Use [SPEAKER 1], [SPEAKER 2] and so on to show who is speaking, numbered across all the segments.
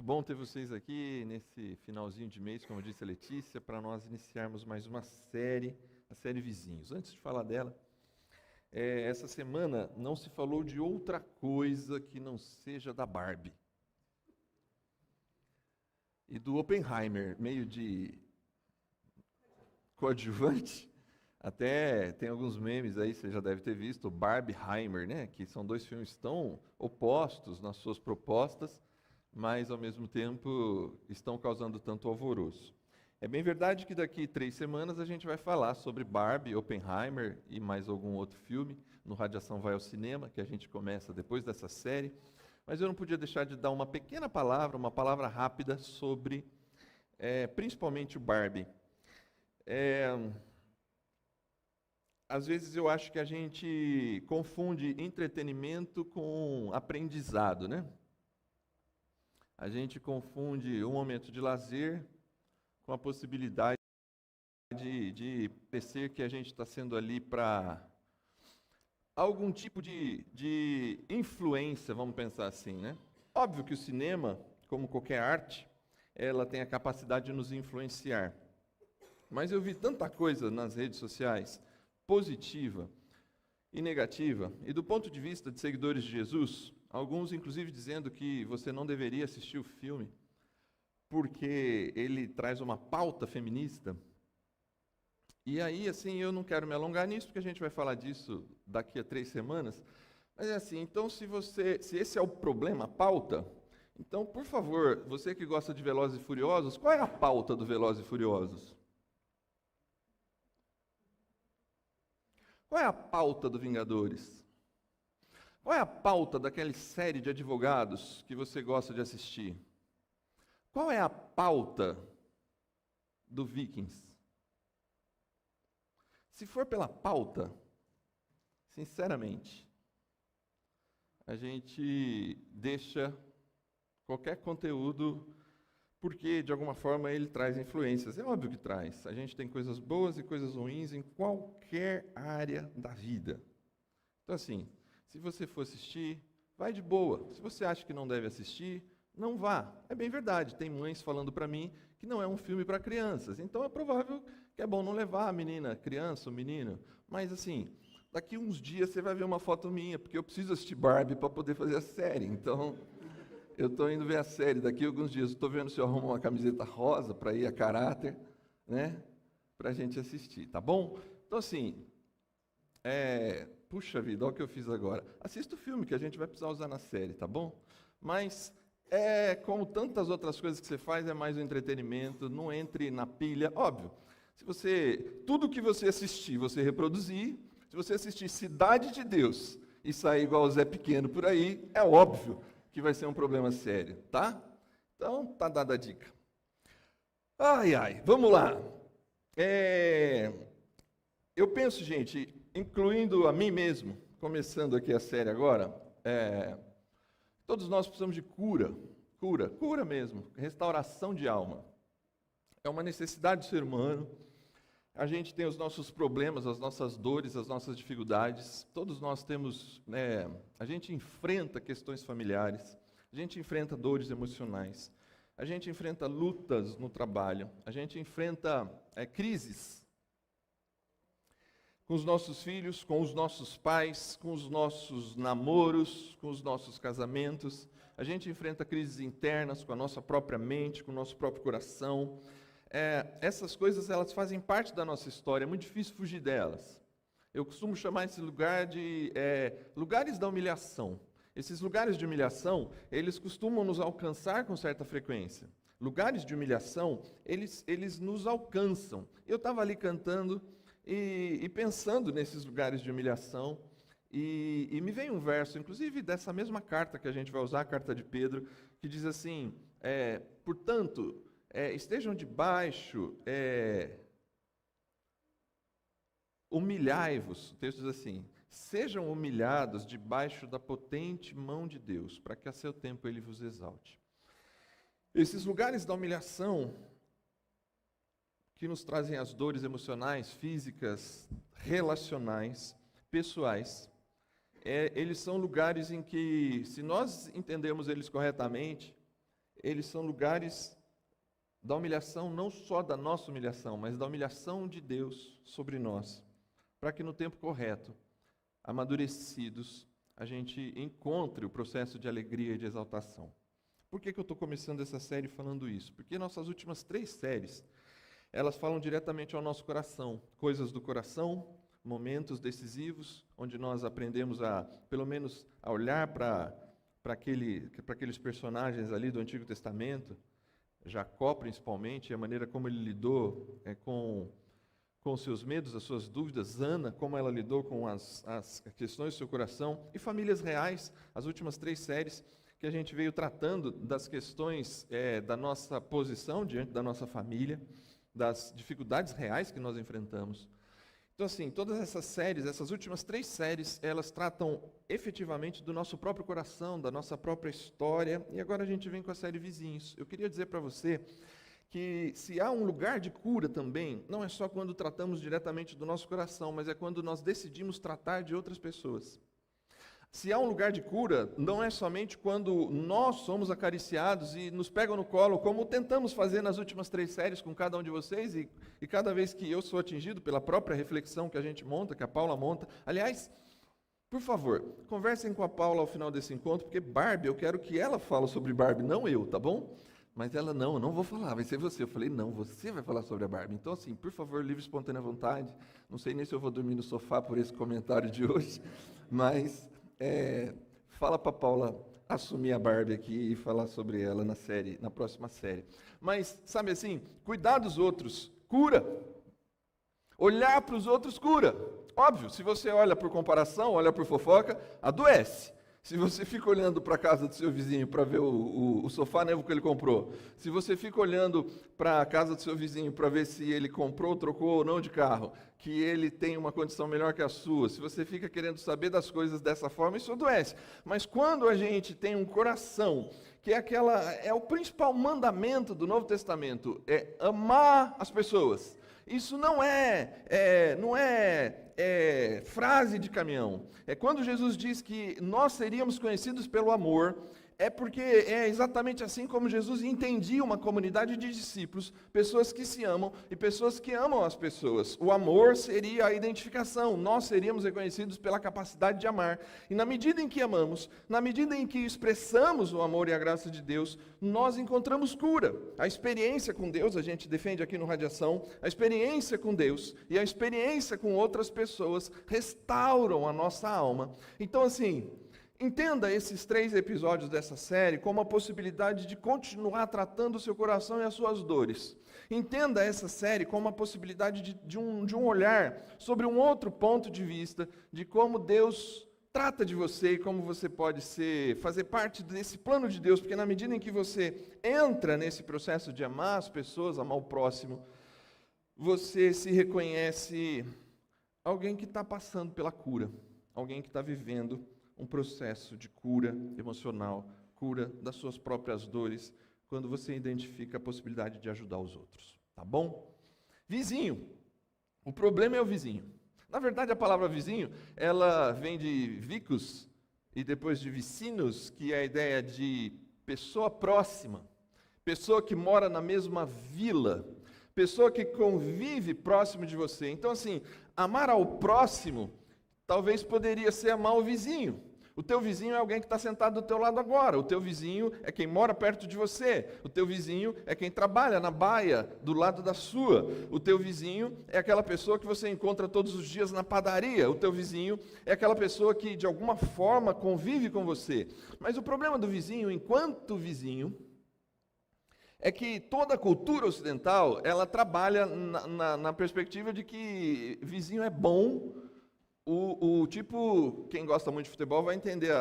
[SPEAKER 1] bom ter vocês aqui nesse finalzinho de mês, como disse a Letícia, para nós iniciarmos mais uma série, a série Vizinhos. Antes de falar dela, essa semana não se falou de outra coisa que não seja da Barbie. E do Oppenheimer, meio de coadjuvante. Até tem alguns memes aí, você já deve ter visto, Barbieheimer, né? Que são dois filmes tão opostos nas suas propostas, mas ao mesmo tempo estão causando tanto alvoroço. É bem verdade que daqui 3 semanas a gente vai falar sobre Barbie, Oppenheimer e mais algum outro filme no Radiação Vai ao Cinema, que a gente começa depois dessa série. Mas eu não podia deixar de dar uma pequena palavra, uma palavra rápida sobre, principalmente o Barbie. Às vezes eu acho que a gente confunde entretenimento com aprendizado, né? A gente confunde um momento de lazer com a possibilidade de parecer que a gente está sendo ali para algum tipo de influência, vamos pensar assim, né? Óbvio que o cinema, como qualquer arte, ela tem a capacidade de nos influenciar. Mas eu vi tanta coisa nas redes sociais, positiva e negativa, e do ponto de vista de seguidores de Jesus, alguns inclusive dizendo que você não deveria assistir o filme porque ele traz uma pauta feminista. E aí, assim, eu não quero me alongar nisso, porque a gente vai falar disso daqui a 3 semanas, mas é assim, então se esse é o problema, a pauta, então, por favor, você que gosta de Velozes e Furiosos, qual é a pauta do Velozes e Furiosos? Qual é a pauta do Vingadores? Qual é a pauta daquela série de advogados que você gosta de assistir? Qual é a pauta do Vikings? Se for pela pauta, sinceramente, a gente deixa qualquer conteúdo, porque de alguma forma ele traz influências. É óbvio que traz. A gente tem coisas boas e coisas ruins em qualquer área da vida. Então, assim, se você for assistir, vai de boa. Se você acha que não deve assistir, não vá. É bem verdade, tem mães falando para mim que não é um filme para crianças. Então é provável que é bom não levar a menina, a criança, o menino. Mas assim, daqui uns dias você vai ver uma foto minha, porque eu preciso assistir Barbie para poder fazer a série. Então, eu estou indo ver a série daqui a alguns dias. Estou vendo se eu arrumo uma camiseta rosa para ir a caráter, né? Para a gente assistir, tá bom? Então assim, puxa vida, olha o que eu fiz agora. Assista o filme que a gente vai precisar usar na série, tá bom? Mas, como tantas outras coisas que você faz, é mais um entretenimento, não entre na pilha. Óbvio, tudo que você assistir, você reproduzir, se você assistir Cidade de Deus e sair igual o Zé Pequeno por aí, é óbvio que vai ser um problema sério, tá? Então, tá dada a dica. Ai, vamos lá. Eu penso, gente, incluindo a mim mesmo, começando aqui a série agora, todos nós precisamos de cura mesmo, restauração de alma. É uma necessidade do ser humano. A gente tem os nossos problemas, as nossas dores, as nossas dificuldades. Todos nós temos, a gente enfrenta questões familiares, a gente enfrenta dores emocionais, a gente enfrenta lutas no trabalho, a gente enfrenta crises com os nossos filhos, com os nossos pais, com os nossos namoros, com os nossos casamentos. A gente enfrenta crises internas com a nossa própria mente, com o nosso próprio coração. Essas coisas, elas fazem parte da nossa história, é muito difícil fugir delas. Eu costumo chamar esse lugar de lugares da humilhação. Esses lugares de humilhação, eles costumam nos alcançar com certa frequência. Lugares de humilhação, eles nos alcançam. Eu estava ali cantando e pensando nesses lugares de humilhação, e me veio um verso, inclusive dessa mesma carta que a gente vai usar, a carta de Pedro, que diz assim, portanto, estejam debaixo, humilhai-vos, o texto diz assim, sejam humilhados debaixo da potente mão de Deus, para que a seu tempo Ele vos exalte. Esses lugares da humilhação, que nos trazem as dores emocionais, físicas, relacionais, pessoais, eles são lugares em que, se nós entendermos eles corretamente, eles são lugares da humilhação, não só da nossa humilhação, mas da humilhação de Deus sobre nós, para que no tempo correto, amadurecidos, a gente encontre o processo de alegria e de exaltação. Por que eu estou começando essa série falando isso? Porque nossas últimas 3 séries, elas falam diretamente ao nosso coração, coisas do coração, momentos decisivos, onde nós aprendemos pelo menos, a olhar para aqueles personagens ali do Antigo Testamento, Jacó principalmente, a maneira como ele lidou com os seus medos, as suas dúvidas, Ana, como ela lidou com as questões do seu coração, e famílias reais, as últimas 3 séries que a gente veio tratando das questões da nossa posição diante da nossa família, das dificuldades reais que nós enfrentamos. Então, assim, todas essas séries, essas últimas 3 séries, elas tratam efetivamente do nosso próprio coração, da nossa própria história, e agora a gente vem com a série Vizinhos. Eu queria dizer para você que se há um lugar de cura também, não é só quando tratamos diretamente do nosso coração, mas é quando nós decidimos tratar de outras pessoas. Se há um lugar de cura, não é somente quando nós somos acariciados e nos pegam no colo, como tentamos fazer nas últimas 3 séries com cada um de vocês, e cada vez que eu sou atingido pela própria reflexão que a gente monta, que a Paula monta. Aliás, por favor, conversem com a Paula ao final desse encontro, porque Barbie, eu quero que ela fale sobre Barbie, não eu, tá bom? Mas ela, não, eu não vou falar, vai ser você. Eu falei, não, você vai falar sobre a Barbie. Então, assim, por favor, livre, espontânea vontade. Não sei nem se eu vou dormir no sofá por esse comentário de hoje, mas fala para a Paula assumir a Barbie aqui e falar sobre ela na próxima série. Mas, sabe assim, cuidar dos outros cura. Olhar para os outros cura. Óbvio, se você olha por comparação, olha por fofoca, adoece. Se você fica olhando para a casa do seu vizinho para ver o sofá novo que ele comprou, se você fica olhando para a casa do seu vizinho para ver se ele comprou, trocou ou não de carro, que ele tem uma condição melhor que a sua, se você fica querendo saber das coisas dessa forma, isso adoece. Mas quando a gente tem um coração, que é o principal mandamento do Novo Testamento, é amar as pessoas. Isso não é frase de caminhão. É quando Jesus diz que nós seríamos conhecidos pelo amor, é porque é exatamente assim como Jesus entendia uma comunidade de discípulos, pessoas que se amam e pessoas que amam as pessoas. O amor seria a identificação, nós seríamos reconhecidos pela capacidade de amar. E na medida em que amamos, na medida em que expressamos o amor e a graça de Deus, nós encontramos cura. A experiência com Deus, a gente defende aqui no Radiação, a experiência com Deus e a experiência com outras pessoas restauram a nossa alma. Então, assim, entenda esses 3 episódios dessa série como a possibilidade de continuar tratando o seu coração e as suas dores. Entenda essa série como a possibilidade de um olhar sobre um outro ponto de vista de como Deus trata de você e como você pode fazer parte desse plano de Deus, porque na medida em que você entra nesse processo de amar as pessoas, amar o próximo, você se reconhece alguém que está passando pela cura, alguém que está vivendo um processo de cura emocional, cura das suas próprias dores, quando você identifica a possibilidade de ajudar os outros, tá bom? Vizinho. O problema é o vizinho. Na verdade, a palavra vizinho, ela vem de vicus e depois de vicinos, que é a ideia de pessoa próxima, pessoa que mora na mesma vila, pessoa que convive próximo de você. Então, assim, amar ao próximo talvez poderia ser amar o vizinho. O teu vizinho é alguém que está sentado do teu lado agora. O teu vizinho é quem mora perto de você. O teu vizinho é quem trabalha na baia do lado da sua. O teu vizinho é aquela pessoa que você encontra todos os dias na padaria. O teu vizinho é aquela pessoa que de alguma forma convive com você. Mas o problema do vizinho, enquanto vizinho, é que toda a cultura ocidental, ela trabalha na perspectiva de que vizinho é bom. Quem gosta muito de futebol vai entender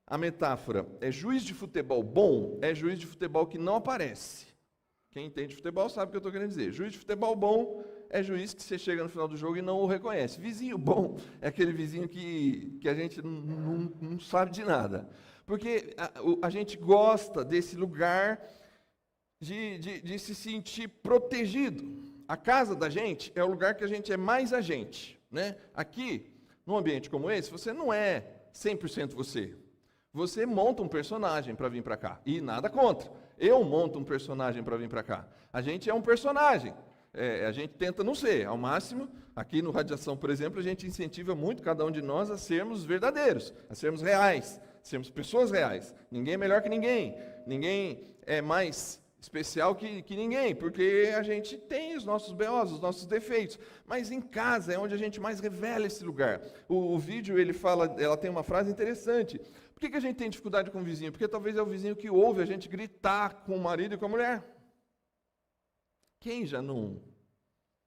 [SPEAKER 1] a metáfora. É juiz de futebol bom, é juiz de futebol que não aparece. Quem entende futebol sabe o que eu estou querendo dizer. Juiz de futebol bom é juiz que você chega no final do jogo e não o reconhece. Vizinho bom é aquele vizinho que a gente não sabe de nada. Porque a gente gosta desse lugar de se sentir protegido. A casa da gente é o lugar que a gente é mais a gente, né? Aqui, num ambiente como esse, você não é 100% você. Você monta um personagem para vir para cá, e nada contra. Eu monto um personagem para vir para cá. A gente é um personagem. A gente tenta não ser, ao máximo. Aqui no Radiação, por exemplo, a gente incentiva muito cada um de nós a sermos verdadeiros, a sermos reais, a sermos pessoas reais. Ninguém é melhor que ninguém. Ninguém é mais especial que ninguém, porque a gente tem os nossos BOs, os nossos defeitos. Mas em casa é onde a gente mais revela esse lugar. O vídeo, ela tem uma frase interessante. Por que a gente tem dificuldade com o vizinho? Porque talvez é o vizinho que ouve a gente gritar com o marido e com a mulher. Quem já não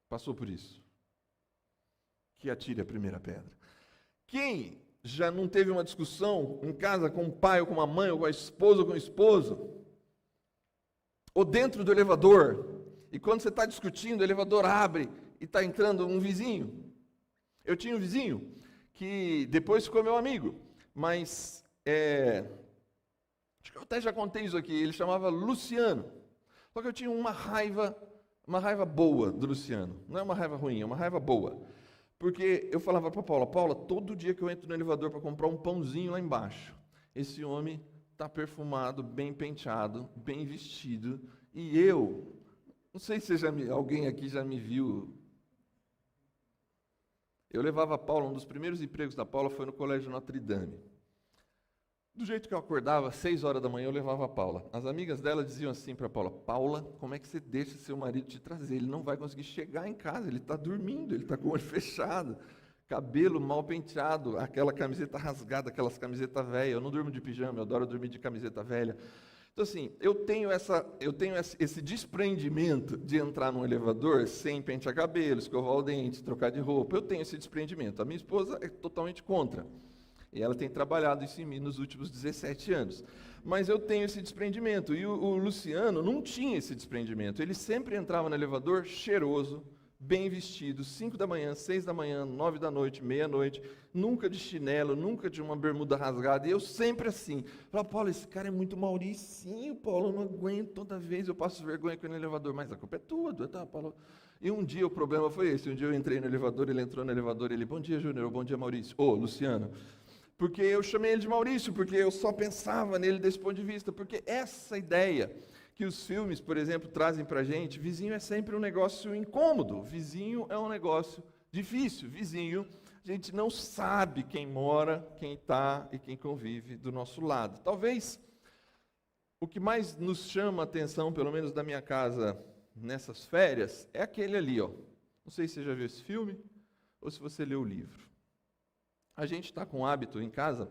[SPEAKER 1] passou por isso? Que atire a primeira pedra. Quem já não teve uma discussão em casa com o pai, ou com a mãe, ou com a esposa, ou com o esposo? Ou dentro do elevador, e quando você está discutindo, o elevador abre e está entrando um vizinho. Eu tinha um vizinho que depois ficou meu amigo, mas acho que eu até já contei isso aqui, ele chamava Luciano. Só que eu tinha uma raiva boa do Luciano. Não é uma raiva ruim, é uma raiva boa. Porque eu falava para Paula, todo dia que eu entro no elevador para comprar um pãozinho lá embaixo, esse homem está perfumado, bem penteado, bem vestido, e eu, não sei se alguém aqui já me viu. Eu levava a Paula, um dos primeiros empregos da Paula foi no Colégio Notre Dame. Do jeito que eu acordava, às 6 horas da manhã, eu levava a Paula. As amigas dela diziam assim para a Paula: Paula, como é que você deixa seu marido te trazer? Ele não vai conseguir chegar em casa, ele está dormindo, ele está com o olho fechado, cabelo mal penteado, aquela camiseta rasgada, aquelas camisetas velhas. Eu não durmo de pijama, eu adoro dormir de camiseta velha. Então, assim, eu tenho esse desprendimento de entrar num elevador sem pentear cabelo, escovar o dente, trocar de roupa. Eu tenho esse desprendimento. A minha esposa é totalmente contra. E ela tem trabalhado isso em mim nos últimos 17 anos. Mas eu tenho esse desprendimento. E o Luciano não tinha esse desprendimento. Ele sempre entrava no elevador cheiroso, bem vestido, 5 da manhã, 6 da manhã, 9 da noite, meia-noite, nunca de chinelo, nunca de uma bermuda rasgada. E eu sempre assim. Falava: Paulo, esse cara é muito Mauricinho, Paulo, eu não aguento, toda vez eu passo vergonha com ele no elevador. Mas a culpa é tua, tá, Paulo? E um dia o problema foi esse. Um dia eu entrei no elevador, ele entrou no elevador, ele: bom dia, Júnior, bom dia, Maurício. Ô, Luciano. Porque eu chamei ele de Maurício, porque eu só pensava nele desse ponto de vista, porque essa ideia que os filmes, por exemplo, trazem para a gente, vizinho é sempre um negócio incômodo, vizinho é um negócio difícil, vizinho, a gente não sabe quem mora, quem está e quem convive do nosso lado. Talvez o que mais nos chama a atenção, pelo menos da minha casa, nessas férias, é aquele ali, ó. Não sei se você já viu esse filme, ou se você leu o livro. A gente está com o hábito em casa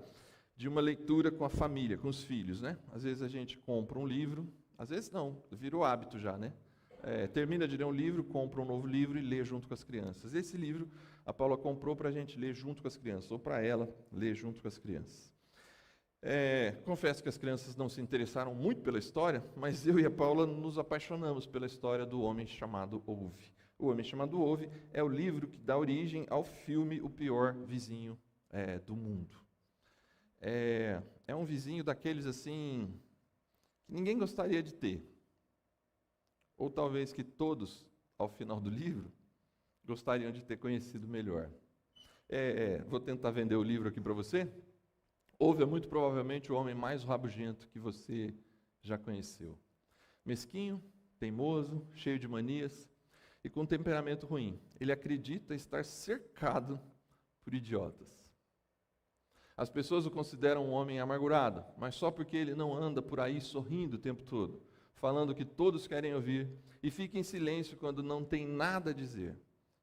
[SPEAKER 1] de uma leitura com a família, com os filhos, né? Às vezes a gente compra um livro, às vezes não, virou hábito já, né? Termina de ler um livro, compra um novo livro e lê junto com as crianças. Esse livro a Paula comprou para a gente ler junto com as crianças, ou para ela ler junto com as crianças. Confesso que as crianças não se interessaram muito pela história, mas eu e a Paula nos apaixonamos pela história do Homem Chamado Ove. O Homem Chamado Ove é o livro que dá origem ao filme O Pior Vizinho do Mundo. É um vizinho daqueles assim que ninguém gostaria de ter. Ou talvez que todos, ao final do livro, gostariam de ter conhecido melhor. Vou tentar vender o livro aqui para você. Ove é muito provavelmente o homem mais rabugento que você já conheceu. Mesquinho, teimoso, cheio de manias e com temperamento ruim. Ele acredita estar cercado por idiotas. As pessoas o consideram um homem amargurado, mas só porque ele não anda por aí sorrindo o tempo todo, falando o que todos querem ouvir, e fica em silêncio quando não tem nada a dizer.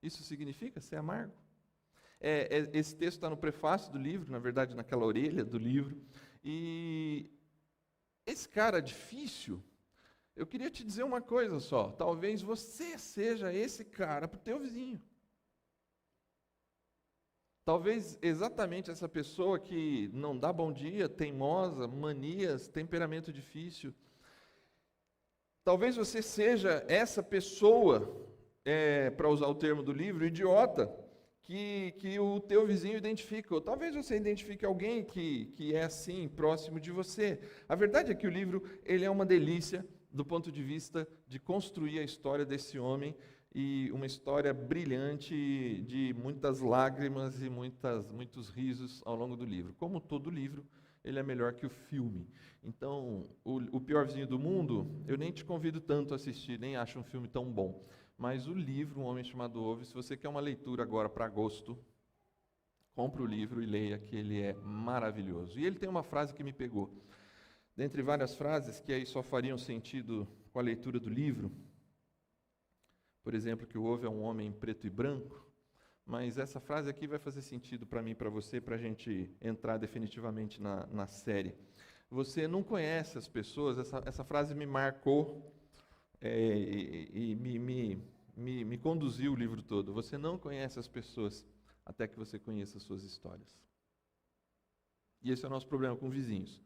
[SPEAKER 1] Isso significa ser amargo? Esse texto está no prefácio do livro, na verdade naquela orelha do livro, e esse cara difícil, eu queria te dizer uma coisa só: talvez você seja esse cara para o teu vizinho. Talvez exatamente essa pessoa que não dá bom dia, teimosa, manias, temperamento difícil. Talvez você seja essa pessoa, para usar o termo do livro, idiota, que o teu vizinho identifica. Ou talvez você identifique alguém que é assim, próximo de você. A verdade é que o livro ele é uma delícia do ponto de vista de construir a história desse homem, e uma história brilhante de muitas lágrimas e muitos risos ao longo do livro. Como todo livro, ele é melhor que o filme. Então, o Pior Vizinho do Mundo, eu nem te convido tanto a assistir, nem acho um filme tão bom. Mas o livro, Um Homem Chamado Ove, se você quer uma leitura agora para agosto, compre o livro e leia, que ele é maravilhoso. E ele tem uma frase que me pegou. Dentre várias frases que aí só fariam sentido com a leitura do livro, por exemplo, que o Ove é um homem preto e branco, mas essa frase aqui vai fazer sentido para mim e para você, para a gente entrar definitivamente na série. Você não conhece as pessoas, essa frase me marcou e me conduziu o livro todo. Você não conhece as pessoas até que você conheça as suas histórias. E esse é o nosso problema com vizinhos.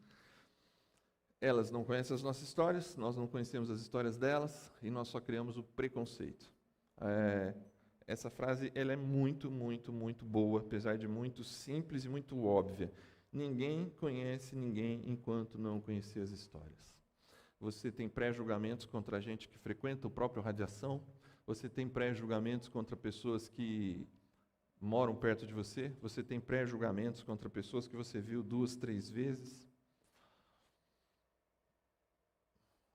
[SPEAKER 1] Elas não conhecem as nossas histórias, nós não conhecemos as histórias delas, e nós só criamos o preconceito. Essa frase ela é muito, muito, muito boa, apesar de muito simples e muito óbvia. Ninguém conhece ninguém enquanto não conhecer as histórias. Você tem pré-julgamentos contra a gente que frequenta o próprio Radiação, você tem pré-julgamentos contra pessoas que moram perto de você, você tem pré-julgamentos contra pessoas que você viu 2, 3 vezes.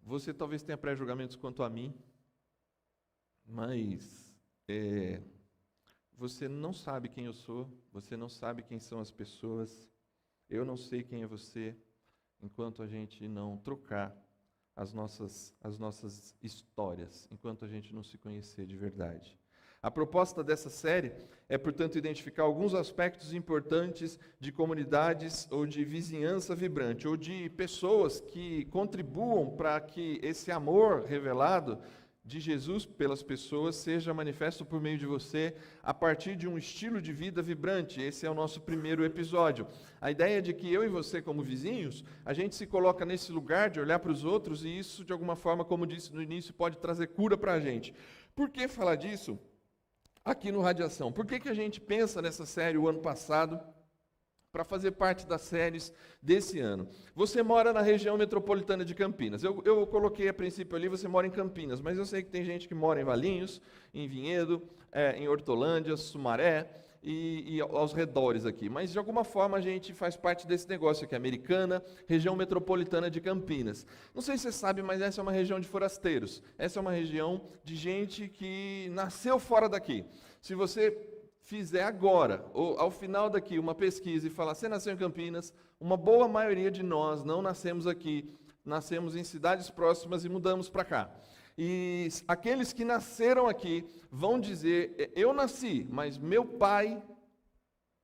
[SPEAKER 1] Você talvez tenha pré-julgamentos quanto a mim, mas você não sabe quem eu sou, você não sabe quem são as pessoas, eu não sei quem é você, enquanto a gente não trocar as nossas histórias, enquanto a gente não se conhecer de verdade. A proposta dessa série é, portanto, identificar alguns aspectos importantes de comunidades ou de vizinhança vibrante, ou de pessoas que contribuam para que esse amor revelado de Jesus pelas pessoas seja manifesto por meio de você a partir de um estilo de vida vibrante. Esse é o nosso primeiro episódio. A ideia de que eu e você, como vizinhos, a gente se coloca nesse lugar de olhar para os outros e isso, de alguma forma, como disse no início, pode trazer cura para a gente. Por que falar disso aqui no Radiação? Por que a gente pensa nessa série o ano passado para fazer parte das séries desse ano? Você mora na região metropolitana de Campinas. Eu coloquei a princípio ali, você mora em Campinas, mas eu sei que tem gente que mora em Valinhos, em Vinhedo, em Hortolândia, Sumaré e aos redores aqui. Mas, de alguma forma, a gente faz parte desse negócio aqui, Americana, região metropolitana de Campinas. Não sei se você sabe, mas essa é uma região de forasteiros. Essa é uma região de gente que nasceu fora daqui. Se você fizer agora, ou ao final daqui, uma pesquisa e falar, você nasceu em Campinas, uma boa maioria de nós não nascemos aqui, nascemos em cidades próximas e mudamos para cá. E aqueles que nasceram aqui vão dizer, eu nasci, mas meu pai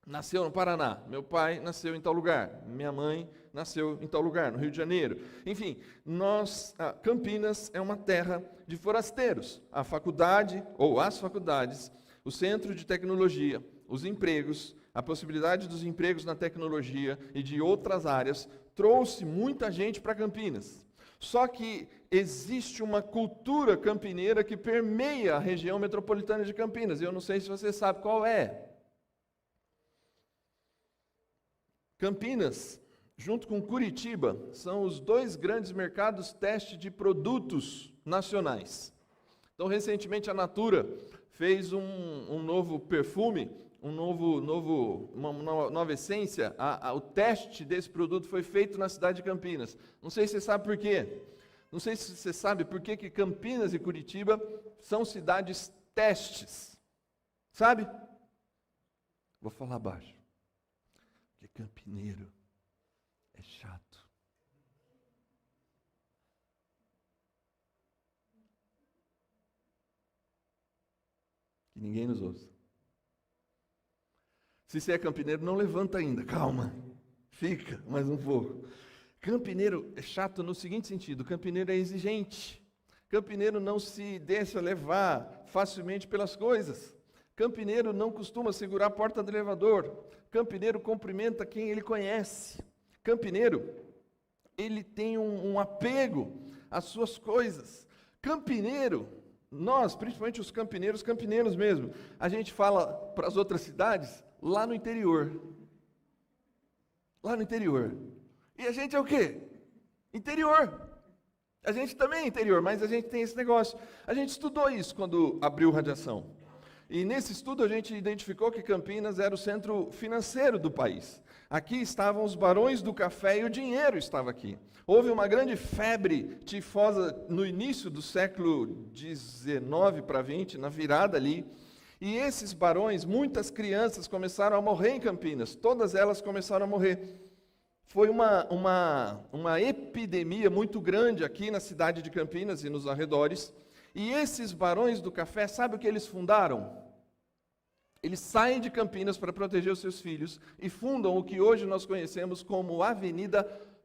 [SPEAKER 1] nasceu no Paraná, meu pai nasceu em tal lugar, minha mãe nasceu em tal lugar, no Rio de Janeiro. Enfim, Campinas é uma terra de forasteiros. A faculdade, ou as faculdades, o centro de tecnologia, os empregos, a possibilidade dos empregos na tecnologia e de outras áreas, trouxe muita gente para Campinas. Só que existe uma cultura campineira que permeia a região metropolitana de Campinas. Eu não sei se você sabe qual é. Campinas, junto com Curitiba, são os 2 grandes mercados teste de produtos nacionais. Então, recentemente, a Natura fez um novo perfume, uma nova essência. O teste desse produto foi feito na cidade de Campinas. Não sei se você sabe por quê. Não sei se você sabe por que Campinas e Curitiba são cidades testes. Sabe? Vou falar baixo. Porque campineiro é chato. Que ninguém nos ouça. Se você é campineiro, não levanta ainda, calma. Fica mais um pouco. Campineiro é chato no seguinte sentido, campineiro é exigente. Campineiro não se deixa levar facilmente pelas coisas. Campineiro não costuma segurar a porta do elevador. Campineiro cumprimenta quem ele conhece. Campineiro, ele tem um apego às suas coisas. Campineiro, nós, principalmente os campineiros mesmo, a gente fala para as outras cidades lá no interior. Lá no interior. E a gente é o quê? Interior. A gente também é interior, mas a gente tem esse negócio. A gente estudou isso quando abriu Radiação. E nesse estudo a gente identificou que Campinas era o centro financeiro do país. Aqui estavam os barões do café e o dinheiro estava aqui. Houve uma grande febre tifosa no início do século XIX para XX, na virada ali. E esses barões, muitas crianças começaram a morrer em Campinas. Todas elas começaram a morrer. Foi uma epidemia muito grande aqui na cidade de Campinas e nos arredores. E esses barões do café, sabe o que eles fundaram? Eles saem de Campinas para proteger os seus filhos e fundam o que hoje nós conhecemos como Avenida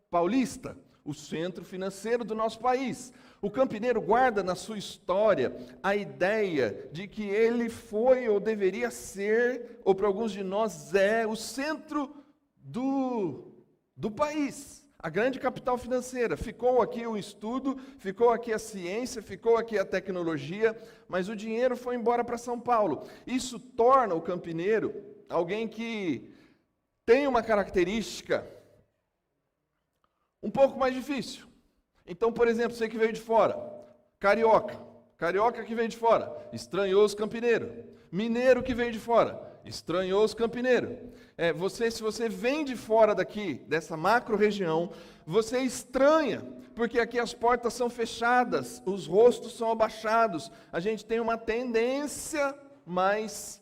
[SPEAKER 1] Paulista, o centro financeiro do nosso país. O campineiro guarda na sua história a ideia de que ele foi ou deveria ser, ou para alguns de nós é, o centro do país. A grande capital financeira. Ficou aqui o estudo, ficou aqui a ciência, ficou aqui a tecnologia, mas o dinheiro foi embora para São Paulo. Isso torna o campineiro alguém que tem uma característica um pouco mais difícil. Então, por exemplo, você que veio de fora, carioca que veio de fora, estranhou os campineiros. Mineiro que veio de fora, estranhou os campineiros. Se você vem de fora daqui, dessa macro região, você estranha, porque aqui as portas são fechadas, os rostos são abaixados, a gente tem uma tendência mais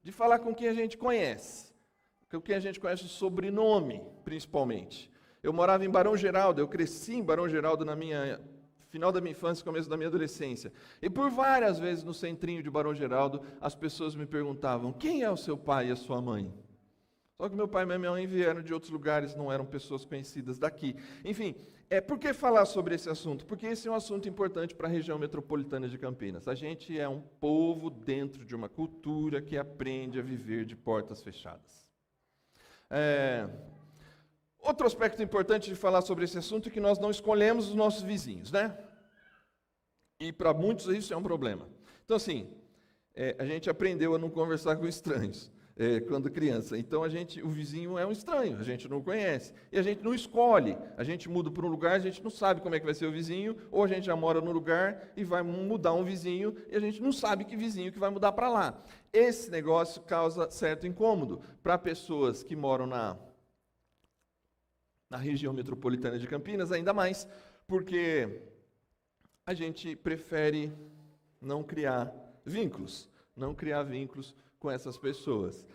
[SPEAKER 1] de falar com quem a gente conhece, com quem a gente conhece o sobrenome, principalmente. Eu morava em Barão Geraldo, eu cresci em Barão Geraldo final da minha infância e começo da minha adolescência. E por várias vezes no centrinho de Barão Geraldo, as pessoas me perguntavam, quem é o seu pai e a sua mãe? Só que meu pai e minha mãe vieram de outros lugares, não eram pessoas conhecidas daqui. Enfim, por que falar sobre esse assunto? Porque esse é um assunto importante para a região metropolitana de Campinas. A gente é um povo dentro de uma cultura que aprende a viver de portas fechadas. Outro aspecto importante de falar sobre esse assunto é que nós não escolhemos os nossos vizinhos, né? E para muitos isso é um problema. Então, assim, a gente aprendeu a não conversar com estranhos quando criança. Então, o vizinho é um estranho, a gente não o conhece. E a gente não escolhe. A gente muda para um lugar, a gente não sabe como é que vai ser o vizinho, ou a gente já mora no lugar e vai mudar um vizinho, e a gente não sabe que vizinho que vai mudar para lá. Esse negócio causa certo incômodo para pessoas que moram na região metropolitana de Campinas, ainda mais, porque a gente prefere não criar vínculos com essas pessoas.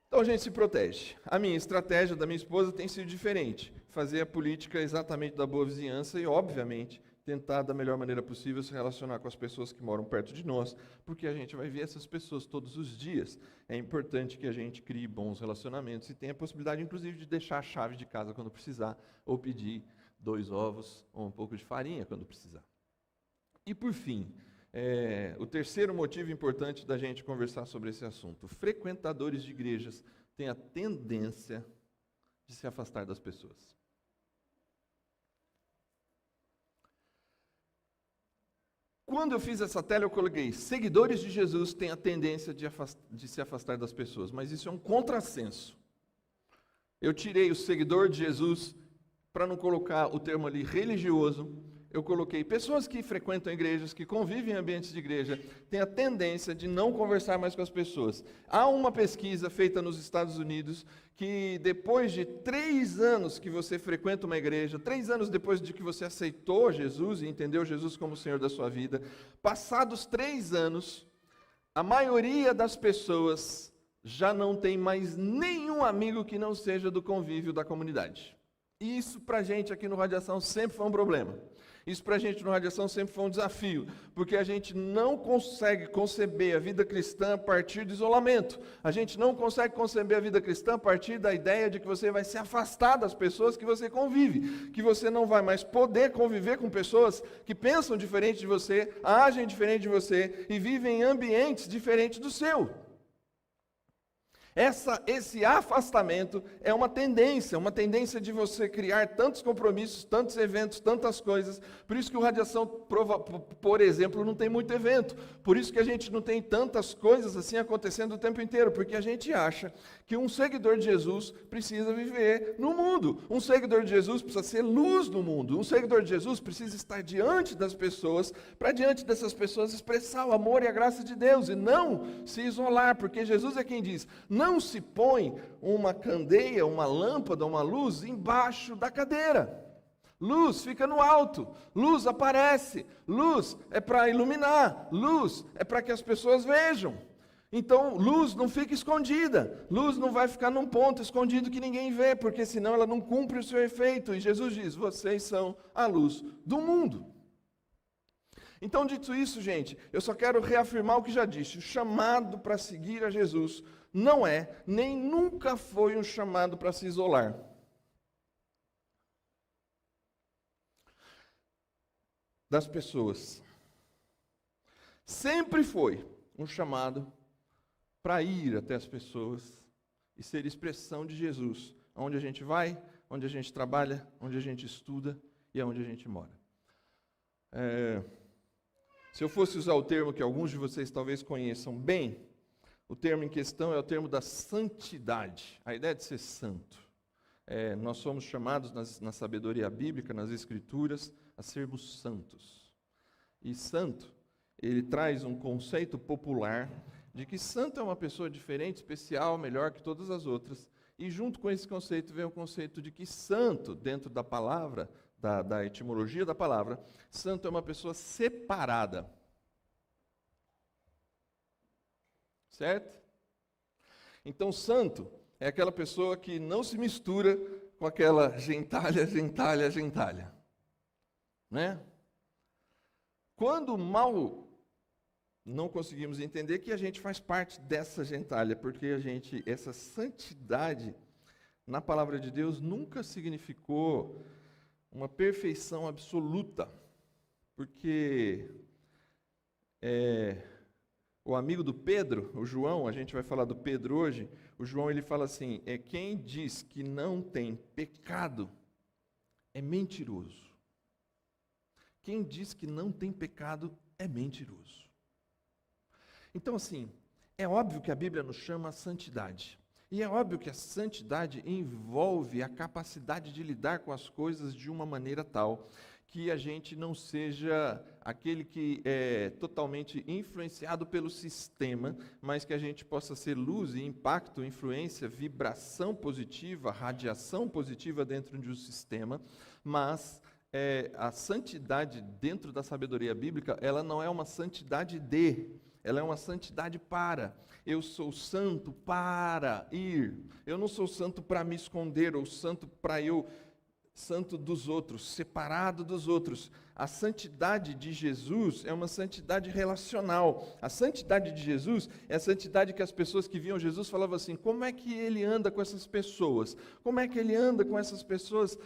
[SPEAKER 1] Então a gente se protege. A minha estratégia da minha esposa tem sido diferente, fazer a política exatamente da boa vizinhança e, obviamente, tentar da melhor maneira possível se relacionar com as pessoas que moram perto de nós, porque a gente vai ver essas pessoas todos os dias. É importante que a gente crie bons relacionamentos e tenha a possibilidade, inclusive, de deixar a chave de casa quando precisar, ou pedir 2 ovos ou um pouco de farinha quando precisar. E, por fim, o terceiro motivo importante da gente conversar sobre esse assunto: frequentadores de igrejas têm a tendência de se afastar das pessoas. Quando eu fiz essa tela, eu coloquei: seguidores de Jesus têm a tendência de se afastar das pessoas, mas isso é um contrassenso. Eu tirei o seguidor de Jesus para não colocar o termo ali religioso. Eu coloquei pessoas que frequentam igrejas, que convivem em ambientes de igreja, têm a tendência de não conversar mais com as pessoas. Há uma pesquisa feita nos Estados Unidos que depois de 3 anos que você frequenta uma igreja, 3 anos depois de que você aceitou Jesus e entendeu Jesus como o Senhor da sua vida, passados 3 anos, a maioria das pessoas já não tem mais nenhum amigo que não seja do convívio da comunidade. E isso para a gente aqui no Radiação sempre foi um problema. Isso para a gente no Radiação sempre foi um desafio, porque a gente não consegue conceber a vida cristã a partir do isolamento. A gente não consegue conceber a vida cristã a partir da ideia de que você vai se afastar das pessoas que você convive, que você não vai mais poder conviver com pessoas que pensam diferente de você, agem diferente de você e vivem em ambientes diferentes do seu. Esse afastamento é uma tendência de você criar tantos compromissos, tantos eventos, tantas coisas. Por isso que o Radiação, por exemplo, não tem muito evento. Por isso que a gente não tem tantas coisas assim acontecendo o tempo inteiro, porque a gente acha que um seguidor de Jesus precisa viver no mundo. Um seguidor de Jesus precisa ser luz no mundo. Um seguidor de Jesus precisa estar diante das pessoas, para diante dessas pessoas expressar o amor e a graça de Deus, e não se isolar, porque Jesus é quem diz: não se põe uma candeia, uma lâmpada, uma luz embaixo da cadeira. Luz fica no alto, luz aparece, luz é para iluminar, luz é para que as pessoas vejam. Então, luz não fica escondida, luz não vai ficar num ponto escondido que ninguém vê, porque senão ela não cumpre o seu efeito. E Jesus diz: vocês são a luz do mundo. Então, dito isso, gente, eu só quero reafirmar o que já disse: o chamado para seguir a Jesus não é, nem nunca foi um chamado para se isolar. Das pessoas. Sempre foi um chamado para ir até as pessoas e ser expressão de Jesus, onde a gente vai, onde a gente trabalha, onde a gente estuda e aonde a gente mora. Se eu fosse usar o termo que alguns de vocês talvez conheçam bem, o termo em questão é o termo da santidade, a ideia de ser santo. Nós somos chamados na sabedoria bíblica, nas Escrituras, a sermos santos. E santo, ele traz um conceito popular de que santo é uma pessoa diferente, especial, melhor que todas as outras. E junto com esse conceito vem o conceito de que santo, dentro da palavra, da etimologia da palavra, santo é uma pessoa separada. Certo? Então, santo é aquela pessoa que não se mistura com aquela gentalha. Né? Quando mal não conseguimos entender que a gente faz parte dessa gentalha, porque essa santidade na palavra de Deus nunca significou uma perfeição absoluta, porque o amigo do Pedro, o João, a gente vai falar do Pedro hoje, o João ele fala assim: quem diz que não tem pecado é mentiroso. Quem diz que não tem pecado é mentiroso. Então, assim, é óbvio que a Bíblia nos chama a santidade. E é óbvio que a santidade envolve a capacidade de lidar com as coisas de uma maneira tal que a gente não seja aquele que é totalmente influenciado pelo sistema, mas que a gente possa ser luz e impacto, influência, vibração positiva, radiação positiva dentro de um sistema, mas a santidade dentro da sabedoria bíblica, ela não é uma santidade ela é uma santidade para. Eu sou santo para ir. Eu não sou santo para me esconder, ou santo para santo dos outros, separado dos outros. A santidade de Jesus é uma santidade relacional. A santidade de Jesus é a santidade que as pessoas que viam Jesus falavam assim: como é que ele anda com essas pessoas? Como é que ele anda com essas pessoas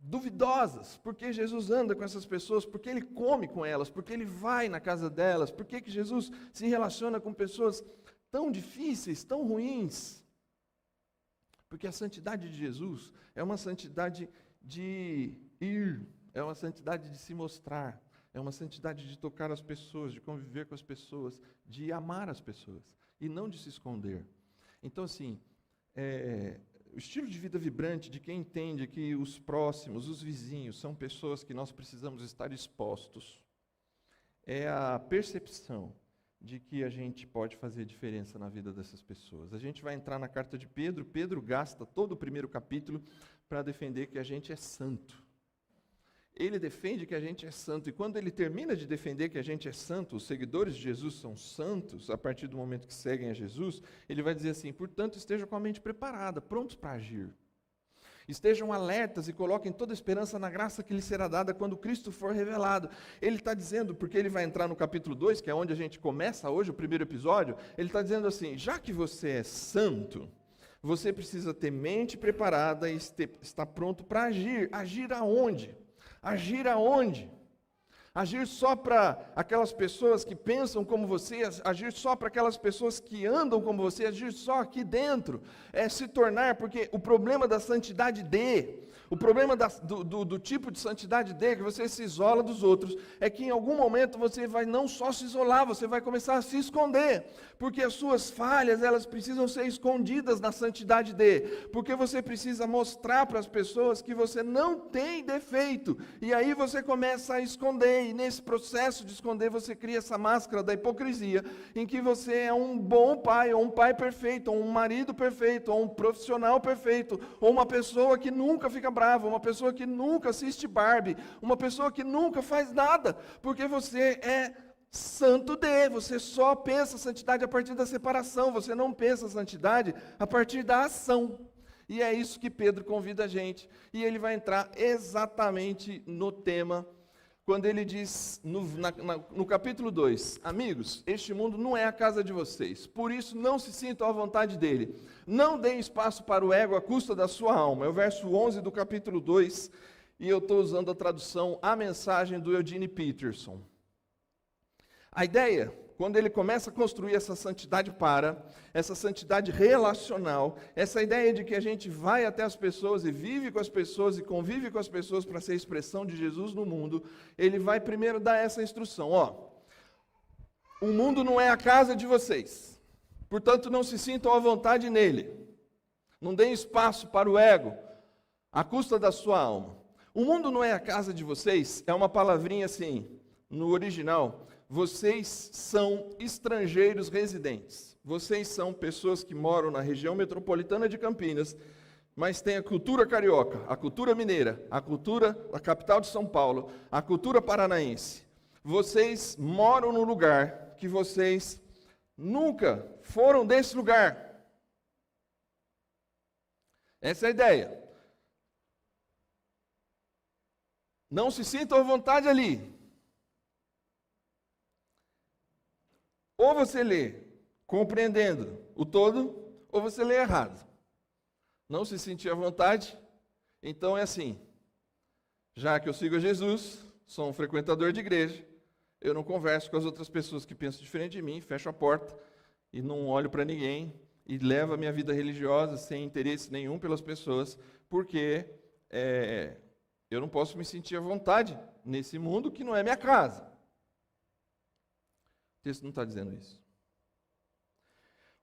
[SPEAKER 1] duvidosas? Porque Jesus anda com essas pessoas, porque ele come com elas, porque ele vai na casa delas, porque que Jesus se relaciona com pessoas tão difíceis, tão ruins? Porque a santidade de Jesus é uma santidade de ir, é uma santidade de se mostrar, é uma santidade de tocar as pessoas, de conviver com as pessoas, de amar as pessoas, e não de se esconder. Então, assim, o estilo de vida vibrante de quem entende que os próximos, os vizinhos, são pessoas que nós precisamos estar expostos, é a percepção de que a gente pode fazer diferença na vida dessas pessoas. A gente vai entrar na carta de Pedro. Pedro gasta todo o primeiro capítulo para defender que a gente é santo. Ele defende que a gente é santo, e quando ele termina de defender que a gente é santo, os seguidores de Jesus são santos, a partir do momento que seguem a Jesus, ele vai dizer assim: portanto, estejam com a mente preparada, prontos para agir. Estejam alertas e coloquem toda a esperança na graça que lhes será dada quando Cristo for revelado. Ele está dizendo, porque ele vai entrar no capítulo 2, que é onde a gente começa hoje, o primeiro episódio, ele está dizendo assim: já que você é santo, você precisa ter mente preparada e estar pronto para agir. Agir aonde? Agir aonde? Agir só para aquelas pessoas que pensam como você, agir só para aquelas pessoas que andam como você, agir só aqui dentro, é se tornar, porque o problema da santidade o problema do tipo de santidade que você se isola dos outros, é que em algum momento você vai não só se isolar, você vai começar a se esconder, porque as suas falhas, elas precisam ser escondidas na santidade porque você precisa mostrar para as pessoas que você não tem defeito, e aí você começa a esconder, e nesse processo de esconder você cria essa máscara da hipocrisia, em que você é um bom pai, ou um pai perfeito, ou um marido perfeito, ou um profissional perfeito, ou uma pessoa que nunca fica brava, uma pessoa que nunca assiste Barbie, uma pessoa que nunca faz nada, porque você é santo você só pensa a santidade a partir da separação, você não pensa a santidade a partir da ação. E é isso que Pedro convida a gente, e ele vai entrar exatamente no tema, quando ele diz, no capítulo 2, amigos, este mundo não é a casa de vocês, por isso não se sintam à vontade dele, não deem espaço para o ego à custa da sua alma, é o verso 11 do capítulo 2, e eu estou usando a tradução, a mensagem do Eugene Peterson. A ideia, quando ele começa a construir essa santidade essa santidade relacional, essa ideia de que a gente vai até as pessoas e vive com as pessoas e convive com as pessoas para ser a expressão de Jesus no mundo, ele vai primeiro dar essa instrução, o mundo não é a casa de vocês, portanto não se sintam à vontade nele, não deem espaço para o ego, à custa da sua alma. O mundo não é a casa de vocês, é uma palavrinha assim, no original, vocês são estrangeiros residentes. Vocês são pessoas que moram na região metropolitana de Campinas, mas têm a cultura carioca, a cultura mineira, a cultura da capital de São Paulo, a cultura paranaense. Vocês moram num lugar que vocês nunca foram desse lugar. Essa é a ideia. Não se sintam à vontade ali. Ou você lê compreendendo o todo, ou você lê errado. Não se sentir à vontade, então é assim. Já que eu sigo a Jesus, sou um frequentador de igreja, eu não converso com as outras pessoas que pensam diferente de mim, fecho a porta e não olho para ninguém, e levo a minha vida religiosa sem interesse nenhum pelas pessoas, porque eu não posso me sentir à vontade nesse mundo que não é minha casa. O texto não está dizendo isso.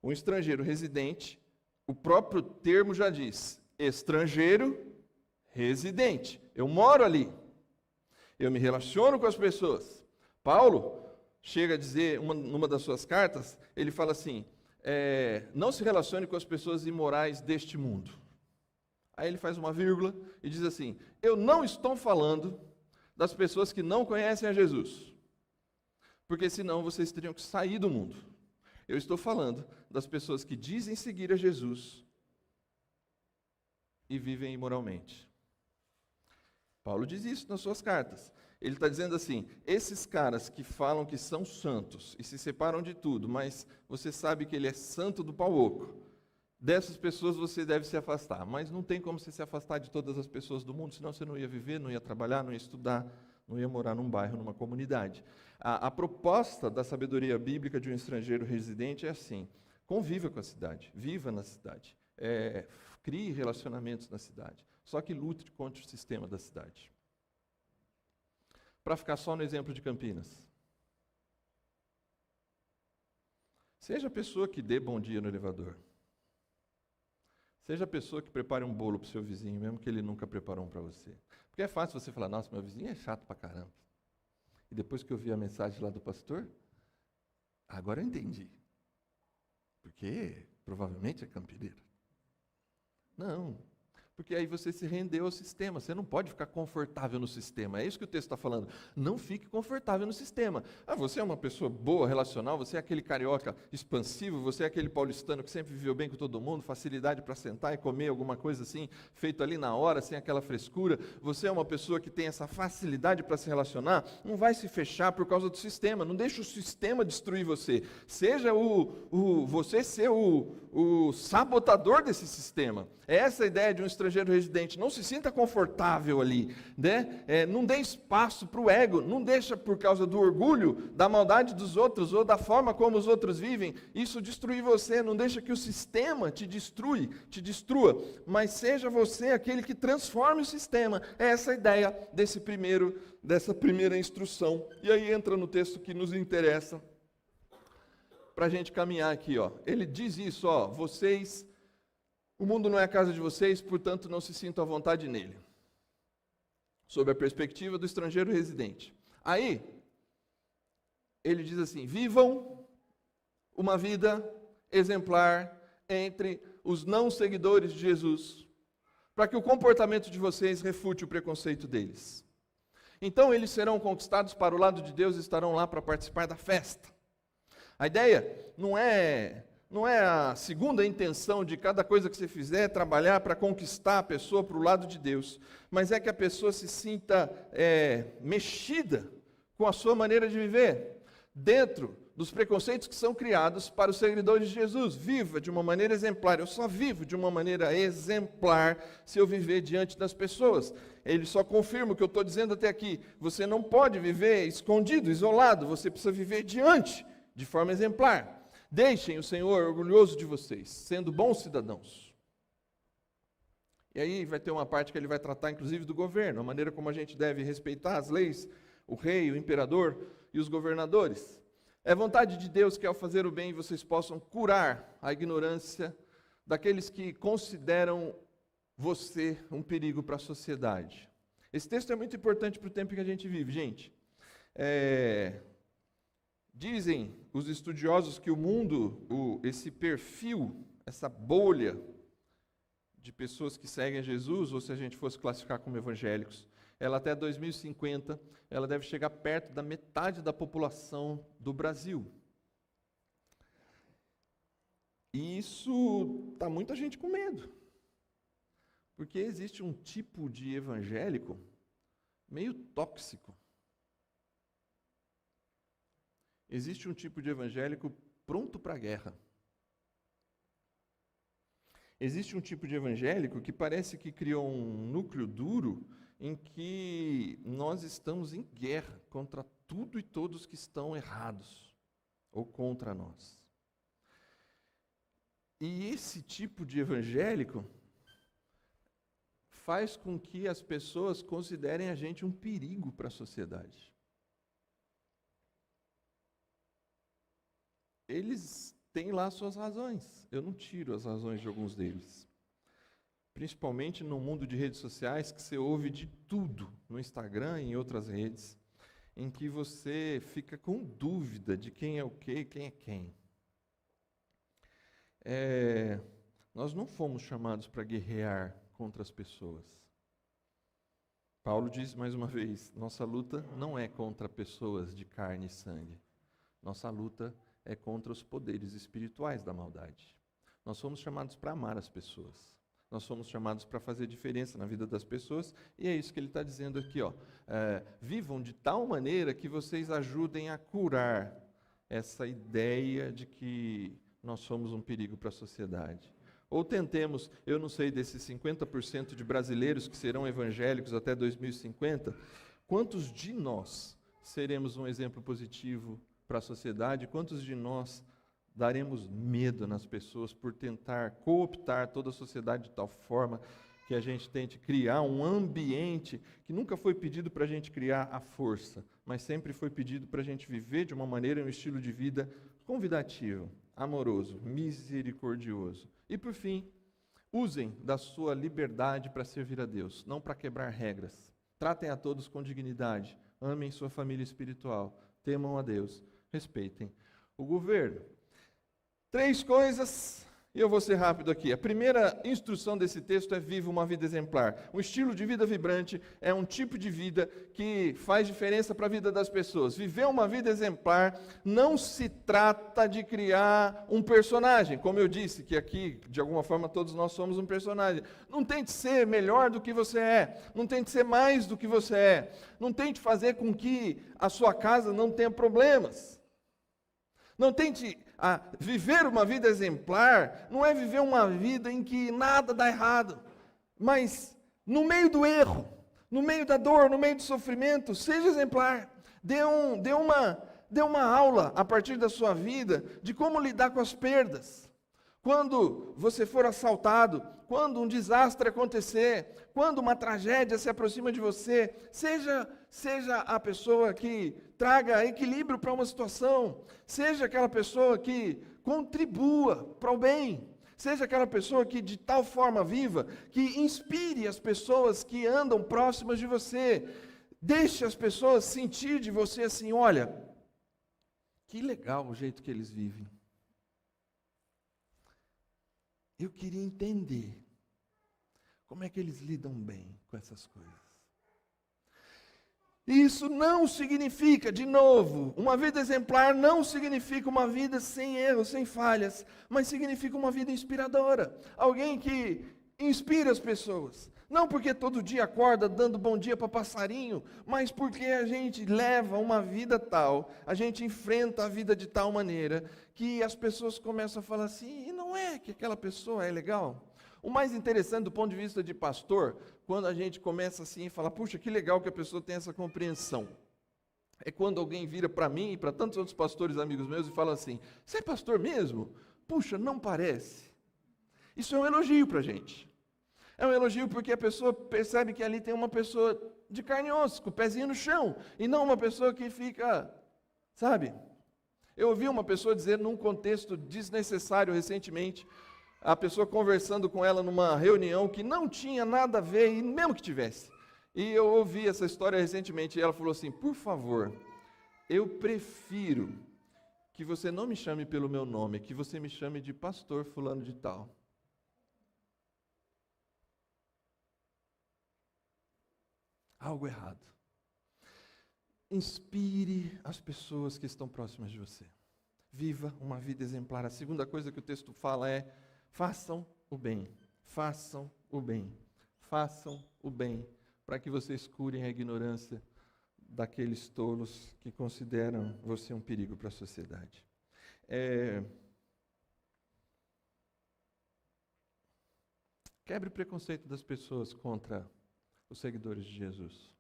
[SPEAKER 1] Um estrangeiro residente, o próprio termo já diz, estrangeiro residente. Eu moro ali. Eu me relaciono com as pessoas. Paulo chega a dizer, numa das suas cartas, ele fala assim, não se relacione com as pessoas imorais deste mundo. Aí ele faz uma vírgula e diz assim, eu não estou falando das pessoas que não conhecem a Jesus. Porque senão vocês teriam que sair do mundo. Eu estou falando das pessoas que dizem seguir a Jesus e vivem imoralmente. Paulo diz isso nas suas cartas. Ele está dizendo assim, esses caras que falam que são santos e se separam de tudo, mas você sabe que ele é santo do pau oco, dessas pessoas você deve se afastar. Mas não tem como você se afastar de todas as pessoas do mundo, senão você não ia viver, não ia trabalhar, não ia estudar, não ia morar num bairro, numa comunidade. A proposta da sabedoria bíblica de um estrangeiro residente é assim, conviva com a cidade, viva na cidade, crie relacionamentos na cidade, só que lute contra o sistema da cidade. Para ficar só no exemplo de Campinas. Seja a pessoa que dê bom dia no elevador. Seja a pessoa que prepare um bolo para o seu vizinho, mesmo que ele nunca preparou um para você. Porque é fácil você falar, nossa, meu vizinho é chato pra caramba. E depois que eu vi a mensagem lá do pastor, agora eu entendi. Porque provavelmente é campineiro. Não, porque aí você se rendeu ao sistema. Você não pode ficar confortável no sistema. É isso que o texto está falando. Não fique confortável no sistema. Você é uma pessoa boa, relacional, você é aquele carioca expansivo, você é aquele paulistano que sempre viveu bem com todo mundo, facilidade para sentar e comer alguma coisa assim, feito ali na hora, sem aquela frescura. Você é uma pessoa que tem essa facilidade para se relacionar, não vai se fechar por causa do sistema. Não deixe o sistema destruir você. Seja você ser o o sabotador desse sistema. É essa a ideia de um estrangeiro residente. Não se sinta confortável ali, né? Não dê espaço para o ego, não deixa por causa do orgulho, da maldade dos outros ou da forma como os outros vivem, isso destruir você. Não deixa que o sistema te destrua, mas seja você aquele que transforme o sistema. É essa a ideia dessa primeira instrução. E aí entra no texto que nos interessa, para a gente caminhar aqui, ó. Ele diz isso, ó, o mundo não é a casa de vocês, portanto não se sintam à vontade nele. Sob a perspectiva do estrangeiro residente. Aí, ele diz assim, vivam uma vida exemplar entre os não seguidores de Jesus, para que o comportamento de vocês refute o preconceito deles. Então eles serão conquistados para o lado de Deus e estarão lá para participar da festa. A ideia não é a segunda intenção de cada coisa que você fizer, trabalhar para conquistar a pessoa para o lado de Deus, mas é que a pessoa se sinta mexida com a sua maneira de viver, dentro dos preconceitos que são criados para os seguidores de Jesus. Viva de uma maneira exemplar. Eu só vivo de uma maneira exemplar se eu viver diante das pessoas. Ele só confirma o que eu estou dizendo até aqui. Você não pode viver escondido, isolado, você precisa viver diante, de forma exemplar. Deixem o Senhor orgulhoso de vocês, sendo bons cidadãos. E aí vai ter uma parte que ele vai tratar, inclusive, do governo, a maneira como a gente deve respeitar as leis, o rei, o imperador e os governadores. É vontade de Deus que, ao fazer o bem, vocês possam curar a ignorância daqueles que consideram você um perigo para a sociedade. Esse texto é muito importante para o tempo que a gente vive, gente. Dizem os estudiosos que o mundo, esse perfil, essa bolha de pessoas que seguem a Jesus, ou se a gente fosse classificar como evangélicos, ela até 2050, ela deve chegar perto da metade da população do Brasil. E isso está muita gente com medo. Porque existe um tipo de evangélico meio tóxico. Existe um tipo de evangélico pronto para a guerra. Existe um tipo de evangélico que parece que criou um núcleo duro em que nós estamos em guerra contra tudo e todos que estão errados ou contra nós. E esse tipo de evangélico faz com que as pessoas considerem a gente um perigo para a sociedade. Eles têm lá suas razões. Eu não tiro as razões de alguns deles. Principalmente no mundo de redes sociais, que você ouve de tudo, no Instagram e em outras redes, em que você fica com dúvida de quem é o quê e quem é quem. Nós não fomos chamados para guerrear contra as pessoas. Paulo diz mais uma vez, nossa luta não é contra pessoas de carne e sangue. Nossa luta é contra os poderes espirituais da maldade. Nós fomos chamados para amar as pessoas. Nós somos chamados para fazer diferença na vida das pessoas, e é isso que ele está dizendo aqui, ó. Vivam de tal maneira que vocês ajudem a curar essa ideia de que nós somos um perigo para a sociedade. Ou tentemos, eu não sei, desses 50% de brasileiros que serão evangélicos até 2050, quantos de nós seremos um exemplo positivo para a sociedade, quantos de nós daremos medo nas pessoas por tentar cooptar toda a sociedade de tal forma que a gente tente criar um ambiente que nunca foi pedido para a gente criar à força, mas sempre foi pedido para a gente viver de uma maneira, um estilo de vida convidativo, amoroso, misericordioso. E por fim, usem da sua liberdade para servir a Deus, não para quebrar regras. Tratem a todos com dignidade, amem sua família espiritual, temam a Deus, respeitem o governo. 3 coisas, e eu vou ser rápido aqui. A primeira instrução desse texto é viva uma vida exemplar. Um estilo de vida vibrante é um tipo de vida que faz diferença para a vida das pessoas. Viver uma vida exemplar não se trata de criar um personagem. Como eu disse, que aqui, de alguma forma, todos nós somos um personagem. Não tente ser melhor do que você é. Não tente ser mais do que você é. Não tente fazer com que a sua casa não tenha problemas. Não tente viver uma vida exemplar não é viver uma vida em que nada dá errado, mas no meio do erro, no meio da dor, no meio do sofrimento, seja exemplar. Dê uma aula a partir da sua vida de como lidar com as perdas. Quando você for assaltado, quando um desastre acontecer, quando uma tragédia se aproxima de você, seja a pessoa que traga equilíbrio para uma situação, seja aquela pessoa que contribua para o bem, seja aquela pessoa que de tal forma viva, que inspire as pessoas que andam próximas de você, deixe as pessoas sentir de você assim, olha, que legal o jeito que eles vivem. Eu queria entender como é que eles lidam bem com essas coisas. Isso não significa, de novo, uma vida exemplar não significa uma vida sem erros, sem falhas, mas significa uma vida inspiradora. Alguém que inspira as pessoas. Não porque todo dia acorda dando bom dia para passarinho, mas porque a gente leva uma vida tal, a gente enfrenta a vida de tal maneira, que as pessoas começam a falar assim, e não é que aquela pessoa é legal? O mais interessante do ponto de vista de pastor, quando a gente começa assim e fala, puxa, que legal que a pessoa tem essa compreensão. É quando alguém vira para mim e para tantos outros pastores amigos meus e fala assim, você é pastor mesmo? Puxa, não parece. Isso é um elogio para a gente. É um elogio porque a pessoa percebe que ali tem uma pessoa de carne e osso, com o pezinho no chão, e não uma pessoa que fica, sabe? Eu ouvi uma pessoa dizer num contexto desnecessário recentemente, a pessoa conversando com ela numa reunião que não tinha nada a ver, e mesmo que tivesse. E eu ouvi essa história recentemente, e ela falou assim, por favor, eu prefiro que você não me chame pelo meu nome, que você me chame de pastor fulano de tal. Algo errado. Inspire as pessoas que estão próximas de você. Viva uma vida exemplar. A segunda coisa que o texto fala é, façam o bem, façam o bem, façam o bem, para que vocês curem a ignorância daqueles tolos que consideram você um perigo para a sociedade. Quebre o preconceito das pessoas contra os seguidores de Jesus.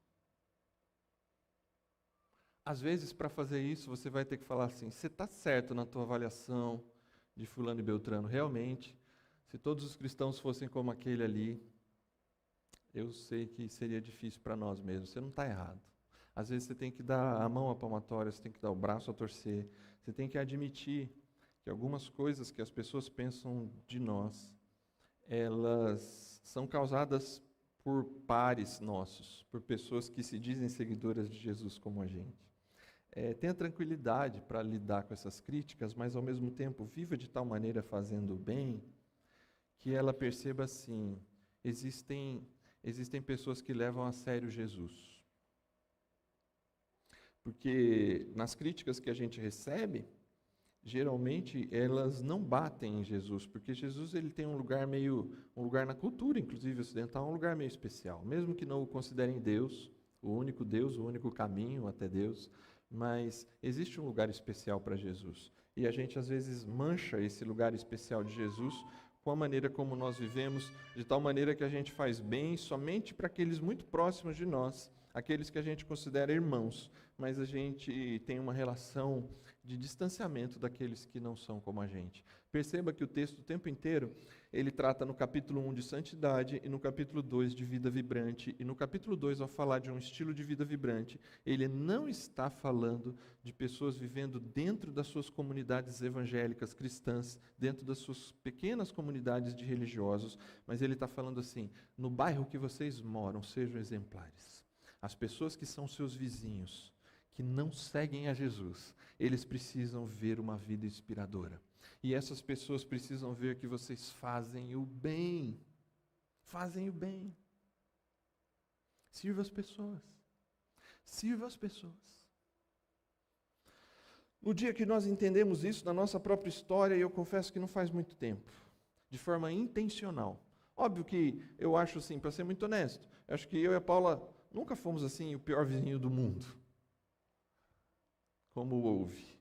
[SPEAKER 1] Às vezes, para fazer isso, você vai ter que falar assim, você está certo na tua avaliação de fulano e beltrano, realmente, se todos os cristãos fossem como aquele ali, eu sei que seria difícil para nós mesmos, você não está errado. Às vezes você tem que dar a mão à palmatória, você tem que dar o braço a torcer, você tem que admitir que algumas coisas que as pessoas pensam de nós, elas são causadas por pares nossos, por pessoas que se dizem seguidoras de Jesus como a gente. Tenha tranquilidade para lidar com essas críticas, mas ao mesmo tempo viva de tal maneira fazendo o bem, que ela perceba assim, existem pessoas que levam a sério Jesus. Porque nas críticas que a gente recebe, geralmente elas não batem em Jesus, porque Jesus ele tem um lugar na cultura, inclusive ocidental, um lugar meio especial, mesmo que não o considerem Deus, o único caminho até Deus, mas existe um lugar especial para Jesus. E a gente às vezes mancha esse lugar especial de Jesus com a maneira como nós vivemos, de tal maneira que a gente faz bem somente para aqueles muito próximos de nós, aqueles que a gente considera irmãos, mas a gente tem uma relação de distanciamento daqueles que não são como a gente. Perceba que o texto o tempo inteiro, ele trata no capítulo 1 de santidade e no capítulo 2 de vida vibrante. E no capítulo 2, ao falar de um estilo de vida vibrante, ele não está falando de pessoas vivendo dentro das suas comunidades evangélicas cristãs, dentro das suas pequenas comunidades de religiosos, mas ele está falando assim, no bairro que vocês moram, sejam exemplares. As pessoas que são seus vizinhos, que não seguem a Jesus, eles precisam ver uma vida inspiradora. E essas pessoas precisam ver que vocês fazem o bem. Fazem o bem. Sirva as pessoas. Sirva as pessoas. No dia que nós entendemos isso na nossa própria história, e eu confesso que não faz muito tempo, de forma intencional. Óbvio que eu acho assim, para ser muito honesto, eu acho que eu e a Paula nunca fomos assim o pior vizinho do mundo. Como houve.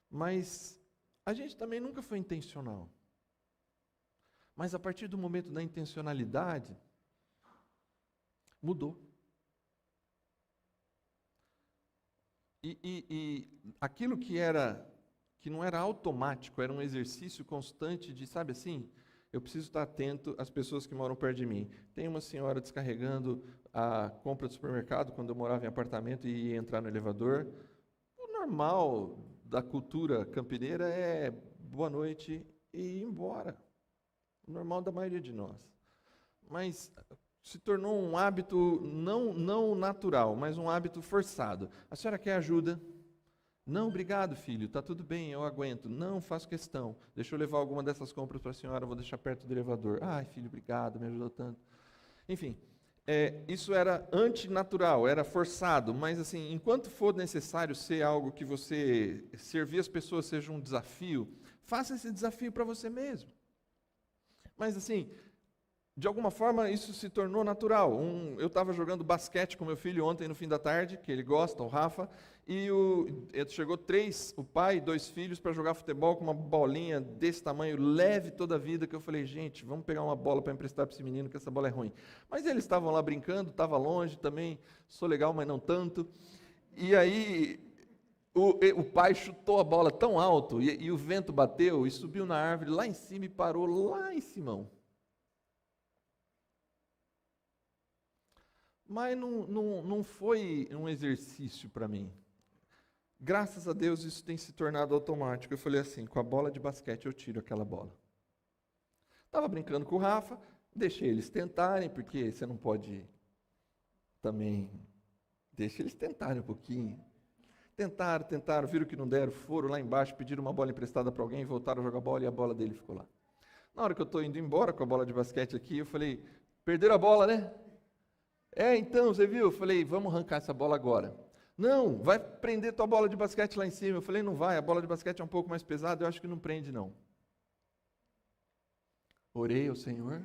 [SPEAKER 1] Mas a gente também nunca foi intencional. Mas a partir do momento da intencionalidade, mudou. E aquilo que não era automático, era um exercício constante de, sabe assim, eu preciso estar atento às pessoas que moram perto de mim. Tem uma senhora descarregando a compra do supermercado, quando eu morava em apartamento e ia entrar no elevador. O normal da cultura campineira é boa noite e ir embora. O normal da maioria de nós. Mas se tornou um hábito não natural, mas um hábito forçado. A senhora quer ajuda? Não, obrigado, filho, está tudo bem, eu aguento. Não, faço questão. Deixa eu levar alguma dessas compras para a senhora, vou deixar perto do elevador. Ai, filho, obrigado, me ajudou tanto. Enfim, isso era antinatural, era forçado, mas assim, enquanto for necessário ser algo que você servir as pessoas seja um desafio, faça esse desafio para você mesmo. Mas assim, de alguma forma isso se tornou natural. Eu estava jogando basquete com meu filho ontem no fim da tarde, que ele gosta, o Rafa, e chegou o pai e 2 filhos para jogar futebol com uma bolinha desse tamanho, leve toda a vida, que eu falei, gente, vamos pegar uma bola para emprestar para esse menino, que essa bola é ruim. Mas eles estavam lá brincando, estava longe também, sou legal, mas não tanto. E aí o pai chutou a bola tão alto, e o vento bateu, e subiu na árvore lá em cima e parou lá em cima. Mas não foi um exercício para mim. Graças a Deus isso tem se tornado automático. Eu falei assim, com a bola de basquete eu tiro aquela bola. Estava brincando com o Rafa, deixei eles tentarem, porque você não pode também... Deixa eles tentarem um pouquinho. Tentaram, viram que não deram, foram lá embaixo, pediram uma bola emprestada para alguém, voltaram a jogar bola e a bola dele ficou lá. Na hora que eu estou indo embora com a bola de basquete aqui, eu falei, perderam a bola, né? Então, você viu? Eu falei, vamos arrancar essa bola agora. Não, vai prender tua bola de basquete lá em cima. Eu falei, não vai, a bola de basquete é um pouco mais pesada, eu acho que não prende não. Orei ao Senhor.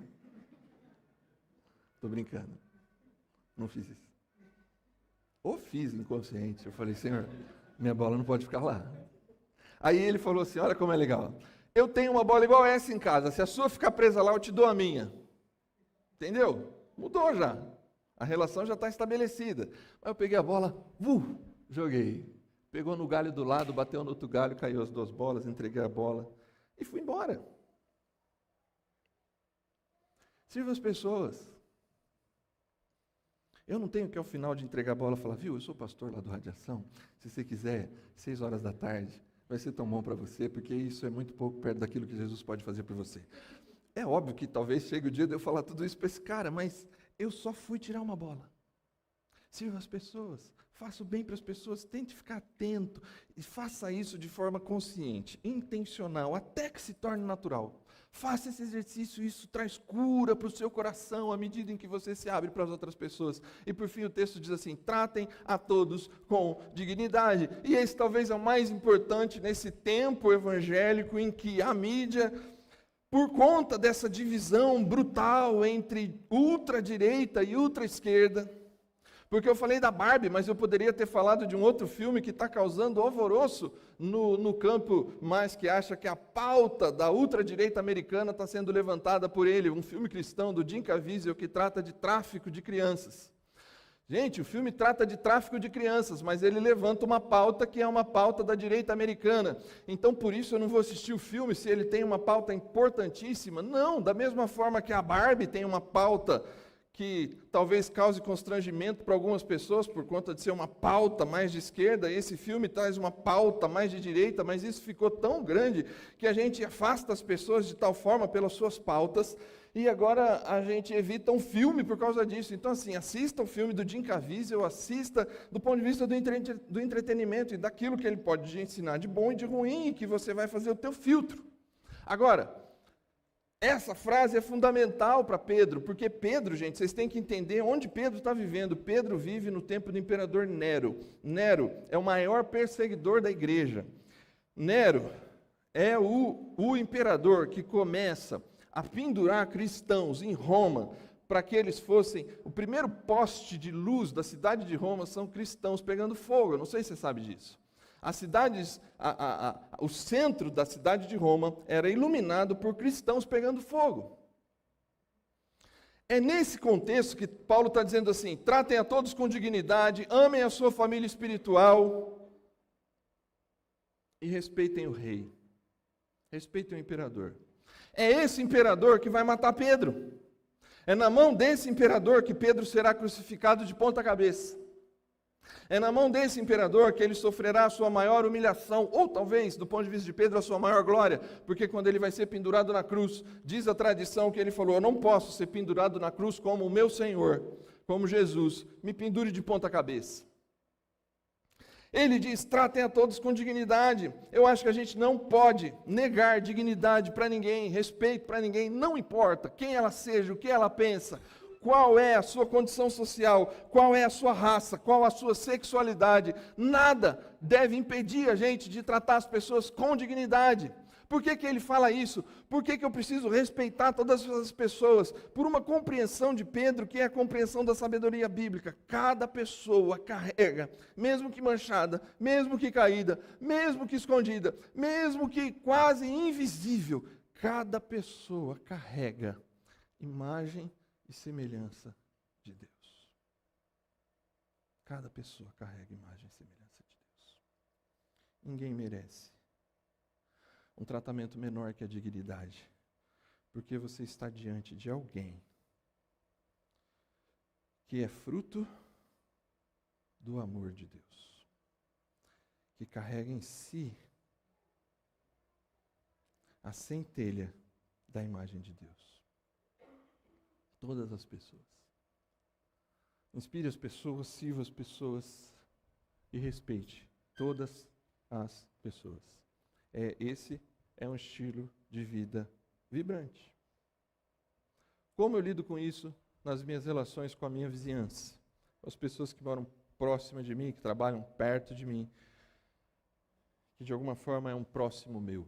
[SPEAKER 1] Estou brincando. Não fiz isso. Ou fiz inconsciente. Eu falei, Senhor, minha bola não pode ficar lá. Aí ele falou assim, olha como é legal. Eu tenho uma bola igual essa em casa, se a sua ficar presa lá, eu te dou a minha. Entendeu? Mudou já. A relação já está estabelecida. Aí eu peguei a bola, joguei. Pegou no galho do lado, bateu no outro galho, caiu as 2 bolas, entreguei a bola e fui embora. Sirva as pessoas. Eu não tenho que ao final de entregar a bola falar, viu, eu sou pastor lá do Radiação, se você quiser, 6 horas da tarde, vai ser tão bom para você, porque isso é muito pouco perto daquilo que Jesus pode fazer por você. É óbvio que talvez chegue o dia de eu falar tudo isso para esse cara, mas eu só fui tirar uma bola. Sirva as pessoas, faça o bem para as pessoas, tente ficar atento e faça isso de forma consciente, intencional, até que se torne natural. Faça esse exercício, isso traz cura para o seu coração à medida em que você se abre para as outras pessoas. E por fim o texto diz assim, tratem a todos com dignidade. E esse talvez é o mais importante nesse tempo evangélico em que a mídia... Por conta dessa divisão brutal entre ultradireita e ultraesquerda, porque eu falei da Barbie, mas eu poderia ter falado de um outro filme que está causando alvoroço no campo, mas que acha que a pauta da ultradireita americana está sendo levantada por ele, um filme cristão do Jim Caviezel que trata de tráfico de crianças. Gente, o filme trata de tráfico de crianças, mas ele levanta uma pauta que é uma pauta da direita americana. Então, por isso eu não vou assistir o filme se ele tem uma pauta importantíssima. Não, da mesma forma que a Barbie tem uma pauta que talvez cause constrangimento para algumas pessoas por conta de ser uma pauta mais de esquerda, esse filme traz uma pauta mais de direita, mas isso ficou tão grande que a gente afasta as pessoas de tal forma pelas suas pautas, e agora a gente evita um filme por causa disso. Então, assim, assista o filme do Jim Caviezel, assista do ponto de vista do entretenimento e daquilo que ele pode te ensinar de bom e de ruim, e que você vai fazer o teu filtro. Agora, essa frase é fundamental para Pedro, porque Pedro, gente, vocês têm que entender onde Pedro está vivendo. Pedro vive no tempo do imperador Nero. Nero é o maior perseguidor da igreja. Nero é o imperador que começa a pendurar cristãos em Roma para que eles fossem... O primeiro poste de luz da cidade de Roma são cristãos pegando fogo. Eu não sei se você sabe disso. As cidades, o centro da cidade de Roma era iluminado por cristãos pegando fogo. É nesse contexto que Paulo está dizendo assim: tratem a todos com dignidade, amem a sua família espiritual e respeitem o rei, respeitem o imperador. É esse imperador que vai matar Pedro. É na mão desse imperador que Pedro será crucificado de ponta cabeça. É na mão desse imperador que ele sofrerá a sua maior humilhação, ou talvez, do ponto de vista de Pedro, a sua maior glória, porque quando ele vai ser pendurado na cruz, diz a tradição que ele falou: eu não posso ser pendurado na cruz como o meu Senhor, como Jesus, me pendure de ponta cabeça. Ele diz: tratem a todos com dignidade. Eu acho que a gente não pode negar dignidade para ninguém, respeito para ninguém, não importa quem ela seja, o que ela pensa, qual é a sua condição social, qual é a sua raça, qual a sua sexualidade. Nada deve impedir a gente de tratar as pessoas com dignidade. Por que ele fala isso? Por que eu preciso respeitar todas as pessoas? Por uma compreensão de Pedro, que é a compreensão da sabedoria bíblica. Cada pessoa carrega, mesmo que manchada, mesmo que caída, mesmo que escondida, mesmo que quase invisível, cada pessoa carrega imagem e semelhança de Deus. Cada pessoa carrega imagem e semelhança de Deus. Ninguém merece um tratamento menor que a dignidade, porque você está diante de alguém que é fruto do amor de Deus, que carrega em si a centelha da imagem de Deus. Todas as pessoas. Inspire as pessoas, sirva as pessoas e respeite todas as pessoas. Esse é um estilo de vida vibrante. Como eu lido com isso nas minhas relações com a minha vizinhança? Com as pessoas que moram próximas de mim, que trabalham perto de mim, que de alguma forma é um próximo meu.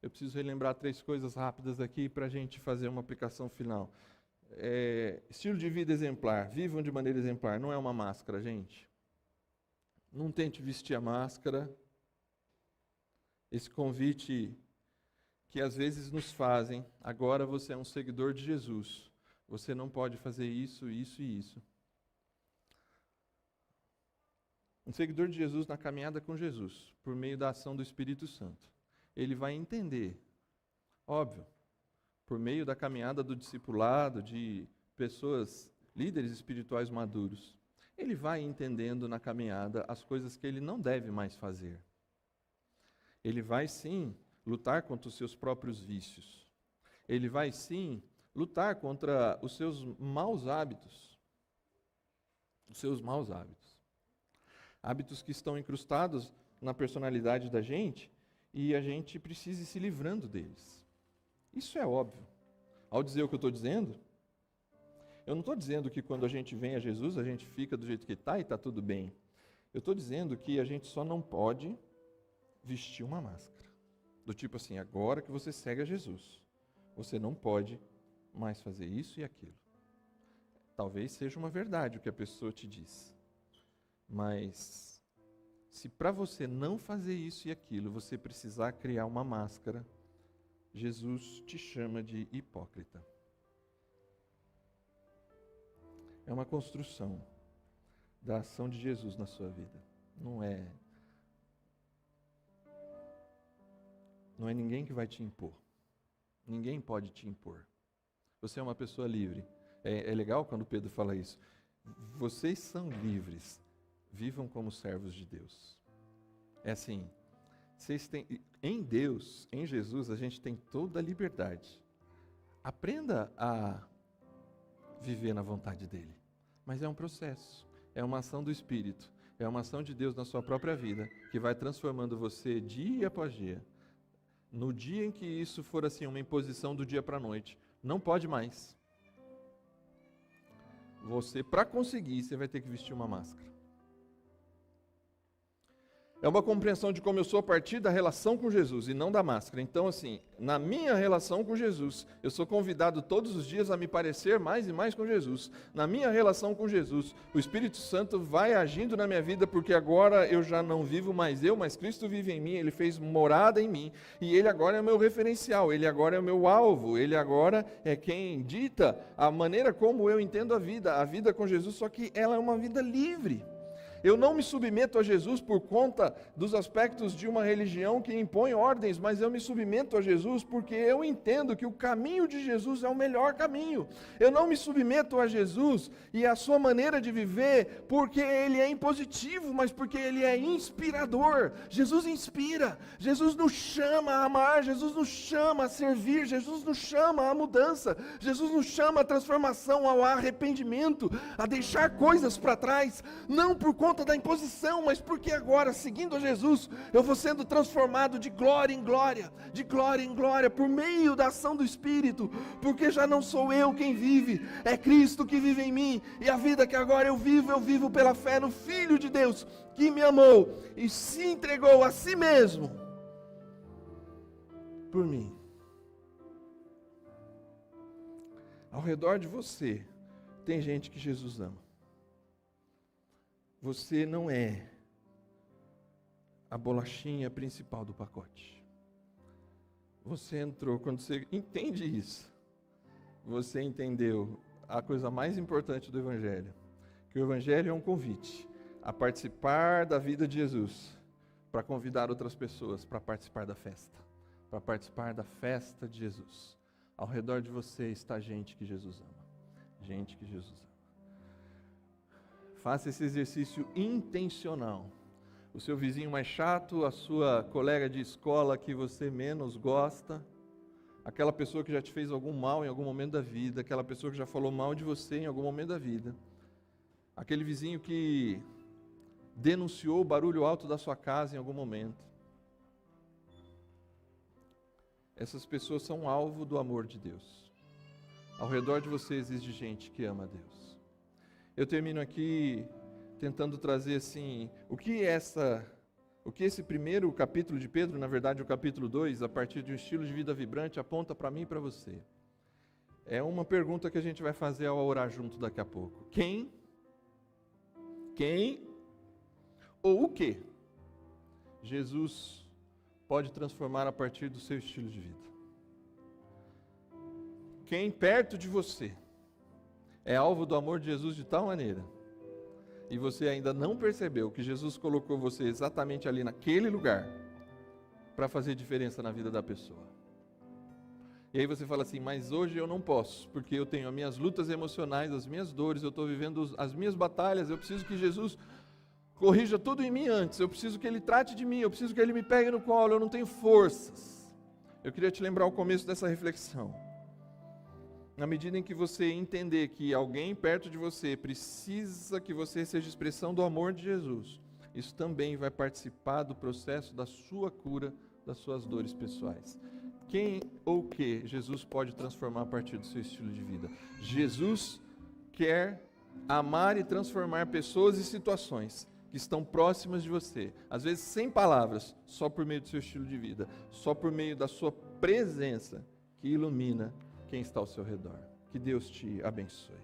[SPEAKER 1] Eu preciso relembrar 3 coisas rápidas aqui para a gente fazer uma aplicação final. Estilo de vida exemplar, vivam de maneira exemplar, não é uma máscara, gente. Não tente vestir a máscara. Esse convite que às vezes nos fazem: agora você é um seguidor de Jesus, você não pode fazer isso, isso e isso. Um seguidor de Jesus na caminhada com Jesus, por meio da ação do Espírito Santo, ele vai entender, óbvio, por meio da caminhada do discipulado, de pessoas, líderes espirituais maduros, ele vai entendendo na caminhada as coisas que ele não deve mais fazer. Ele vai sim lutar contra os seus próprios vícios. Ele vai sim lutar contra os seus maus hábitos. Os seus maus hábitos. Hábitos que estão incrustados na personalidade da gente e a gente precisa ir se livrando deles. Isso é óbvio. Ao dizer o que eu estou dizendo, eu não estou dizendo que quando a gente vem a Jesus, a gente fica do jeito que está e está tudo bem. Eu estou dizendo que a gente só não pode vestir uma máscara. Do tipo assim: agora que você segue a Jesus, você não pode mais fazer isso e aquilo. Talvez seja uma verdade o que a pessoa te diz. Mas se para você não fazer isso e aquilo, você precisar criar uma máscara, Jesus te chama de hipócrita. É uma construção da ação de Jesus na sua vida. Não é ninguém que vai te impor. Ninguém pode te impor. Você é uma pessoa livre. É legal quando Pedro fala isso. Vocês são livres. Vivam como servos de Deus. É assim, em Deus, em Jesus, a gente tem toda a liberdade. Aprenda a viver na vontade dele. Mas é um processo. É uma ação do Espírito. É uma ação de Deus na sua própria vida, que vai transformando você dia após dia. No dia em que isso for assim, uma imposição do dia para a noite, não pode mais. Você, para conseguir, você vai ter que vestir uma máscara. É uma compreensão de como eu sou a partir da relação com Jesus e não da máscara. Então, assim, na minha relação com Jesus, eu sou convidado todos os dias a me parecer mais e mais com Jesus. Na minha relação com Jesus, o Espírito Santo vai agindo na minha vida, porque agora eu já não vivo mais eu, mas Cristo vive em mim, Ele fez morada em mim, e Ele agora é o meu referencial, Ele agora é o meu alvo, Ele agora é quem dita a maneira como eu entendo a vida com Jesus, só que ela é uma vida livre. Eu não me submeto a Jesus por conta dos aspectos de uma religião que impõe ordens, mas eu me submeto a Jesus porque eu entendo que o caminho de Jesus é o melhor caminho. Eu não me submeto a Jesus e a sua maneira de viver porque ele é impositivo, mas porque ele é inspirador. Jesus inspira, Jesus nos chama a amar, Jesus nos chama a servir, Jesus nos chama à mudança, Jesus nos chama à transformação, ao arrependimento, a deixar coisas para trás, não por conta da imposição, mas porque agora, seguindo a Jesus, eu vou sendo transformado de glória em glória, de glória em glória, por meio da ação do Espírito, porque já não sou eu quem vive, é Cristo que vive em mim, e a vida que agora eu vivo pela fé no Filho de Deus, que me amou e se entregou a si mesmo, por mim. Ao redor de você, tem gente que Jesus ama. Você não é a bolachinha principal do pacote. Você entrou, quando você entende isso, você entendeu a coisa mais importante do Evangelho, que o Evangelho é um convite a participar da vida de Jesus, para convidar outras pessoas para participar da festa, para participar da festa de Jesus. Ao redor de você está gente que Jesus ama, gente que Jesus ama. Faça esse exercício intencional. O seu vizinho mais chato, a sua colega de escola que você menos gosta, aquela pessoa que já te fez algum mal em algum momento da vida, aquela pessoa que já falou mal de você em algum momento da vida, aquele vizinho que denunciou o barulho alto da sua casa em algum momento. Essas pessoas são alvo do amor de Deus. Ao redor de você existe gente que ama a Deus. Eu termino aqui tentando trazer assim, o que esse primeiro capítulo de Pedro, na verdade o capítulo 2, a partir de um estilo de vida vibrante, aponta para mim e para você. É uma pergunta que a gente vai fazer ao orar junto daqui a pouco. Quem ou o que Jesus pode transformar a partir do seu estilo de vida? Quem perto de você é alvo do amor de Jesus de tal maneira, e você ainda não percebeu que Jesus colocou você exatamente ali naquele lugar, para fazer diferença na vida da pessoa. E aí você fala assim, mas hoje eu não posso, porque eu tenho as minhas lutas emocionais, as minhas dores, eu estou vivendo as minhas batalhas, eu preciso que Jesus corrija tudo em mim antes, eu preciso que Ele trate de mim, eu preciso que Ele me pegue no colo, eu não tenho forças. Eu queria te lembrar o começo dessa reflexão. Na medida em que você entender que alguém perto de você precisa que você seja expressão do amor de Jesus, isso também vai participar do processo da sua cura, das suas dores pessoais. Quem ou o que Jesus pode transformar a partir do seu estilo de vida? Jesus quer amar e transformar pessoas e situações que estão próximas de você, às vezes sem palavras, só por meio do seu estilo de vida, só por meio da sua presença que ilumina quem está ao seu redor. Que Deus te abençoe.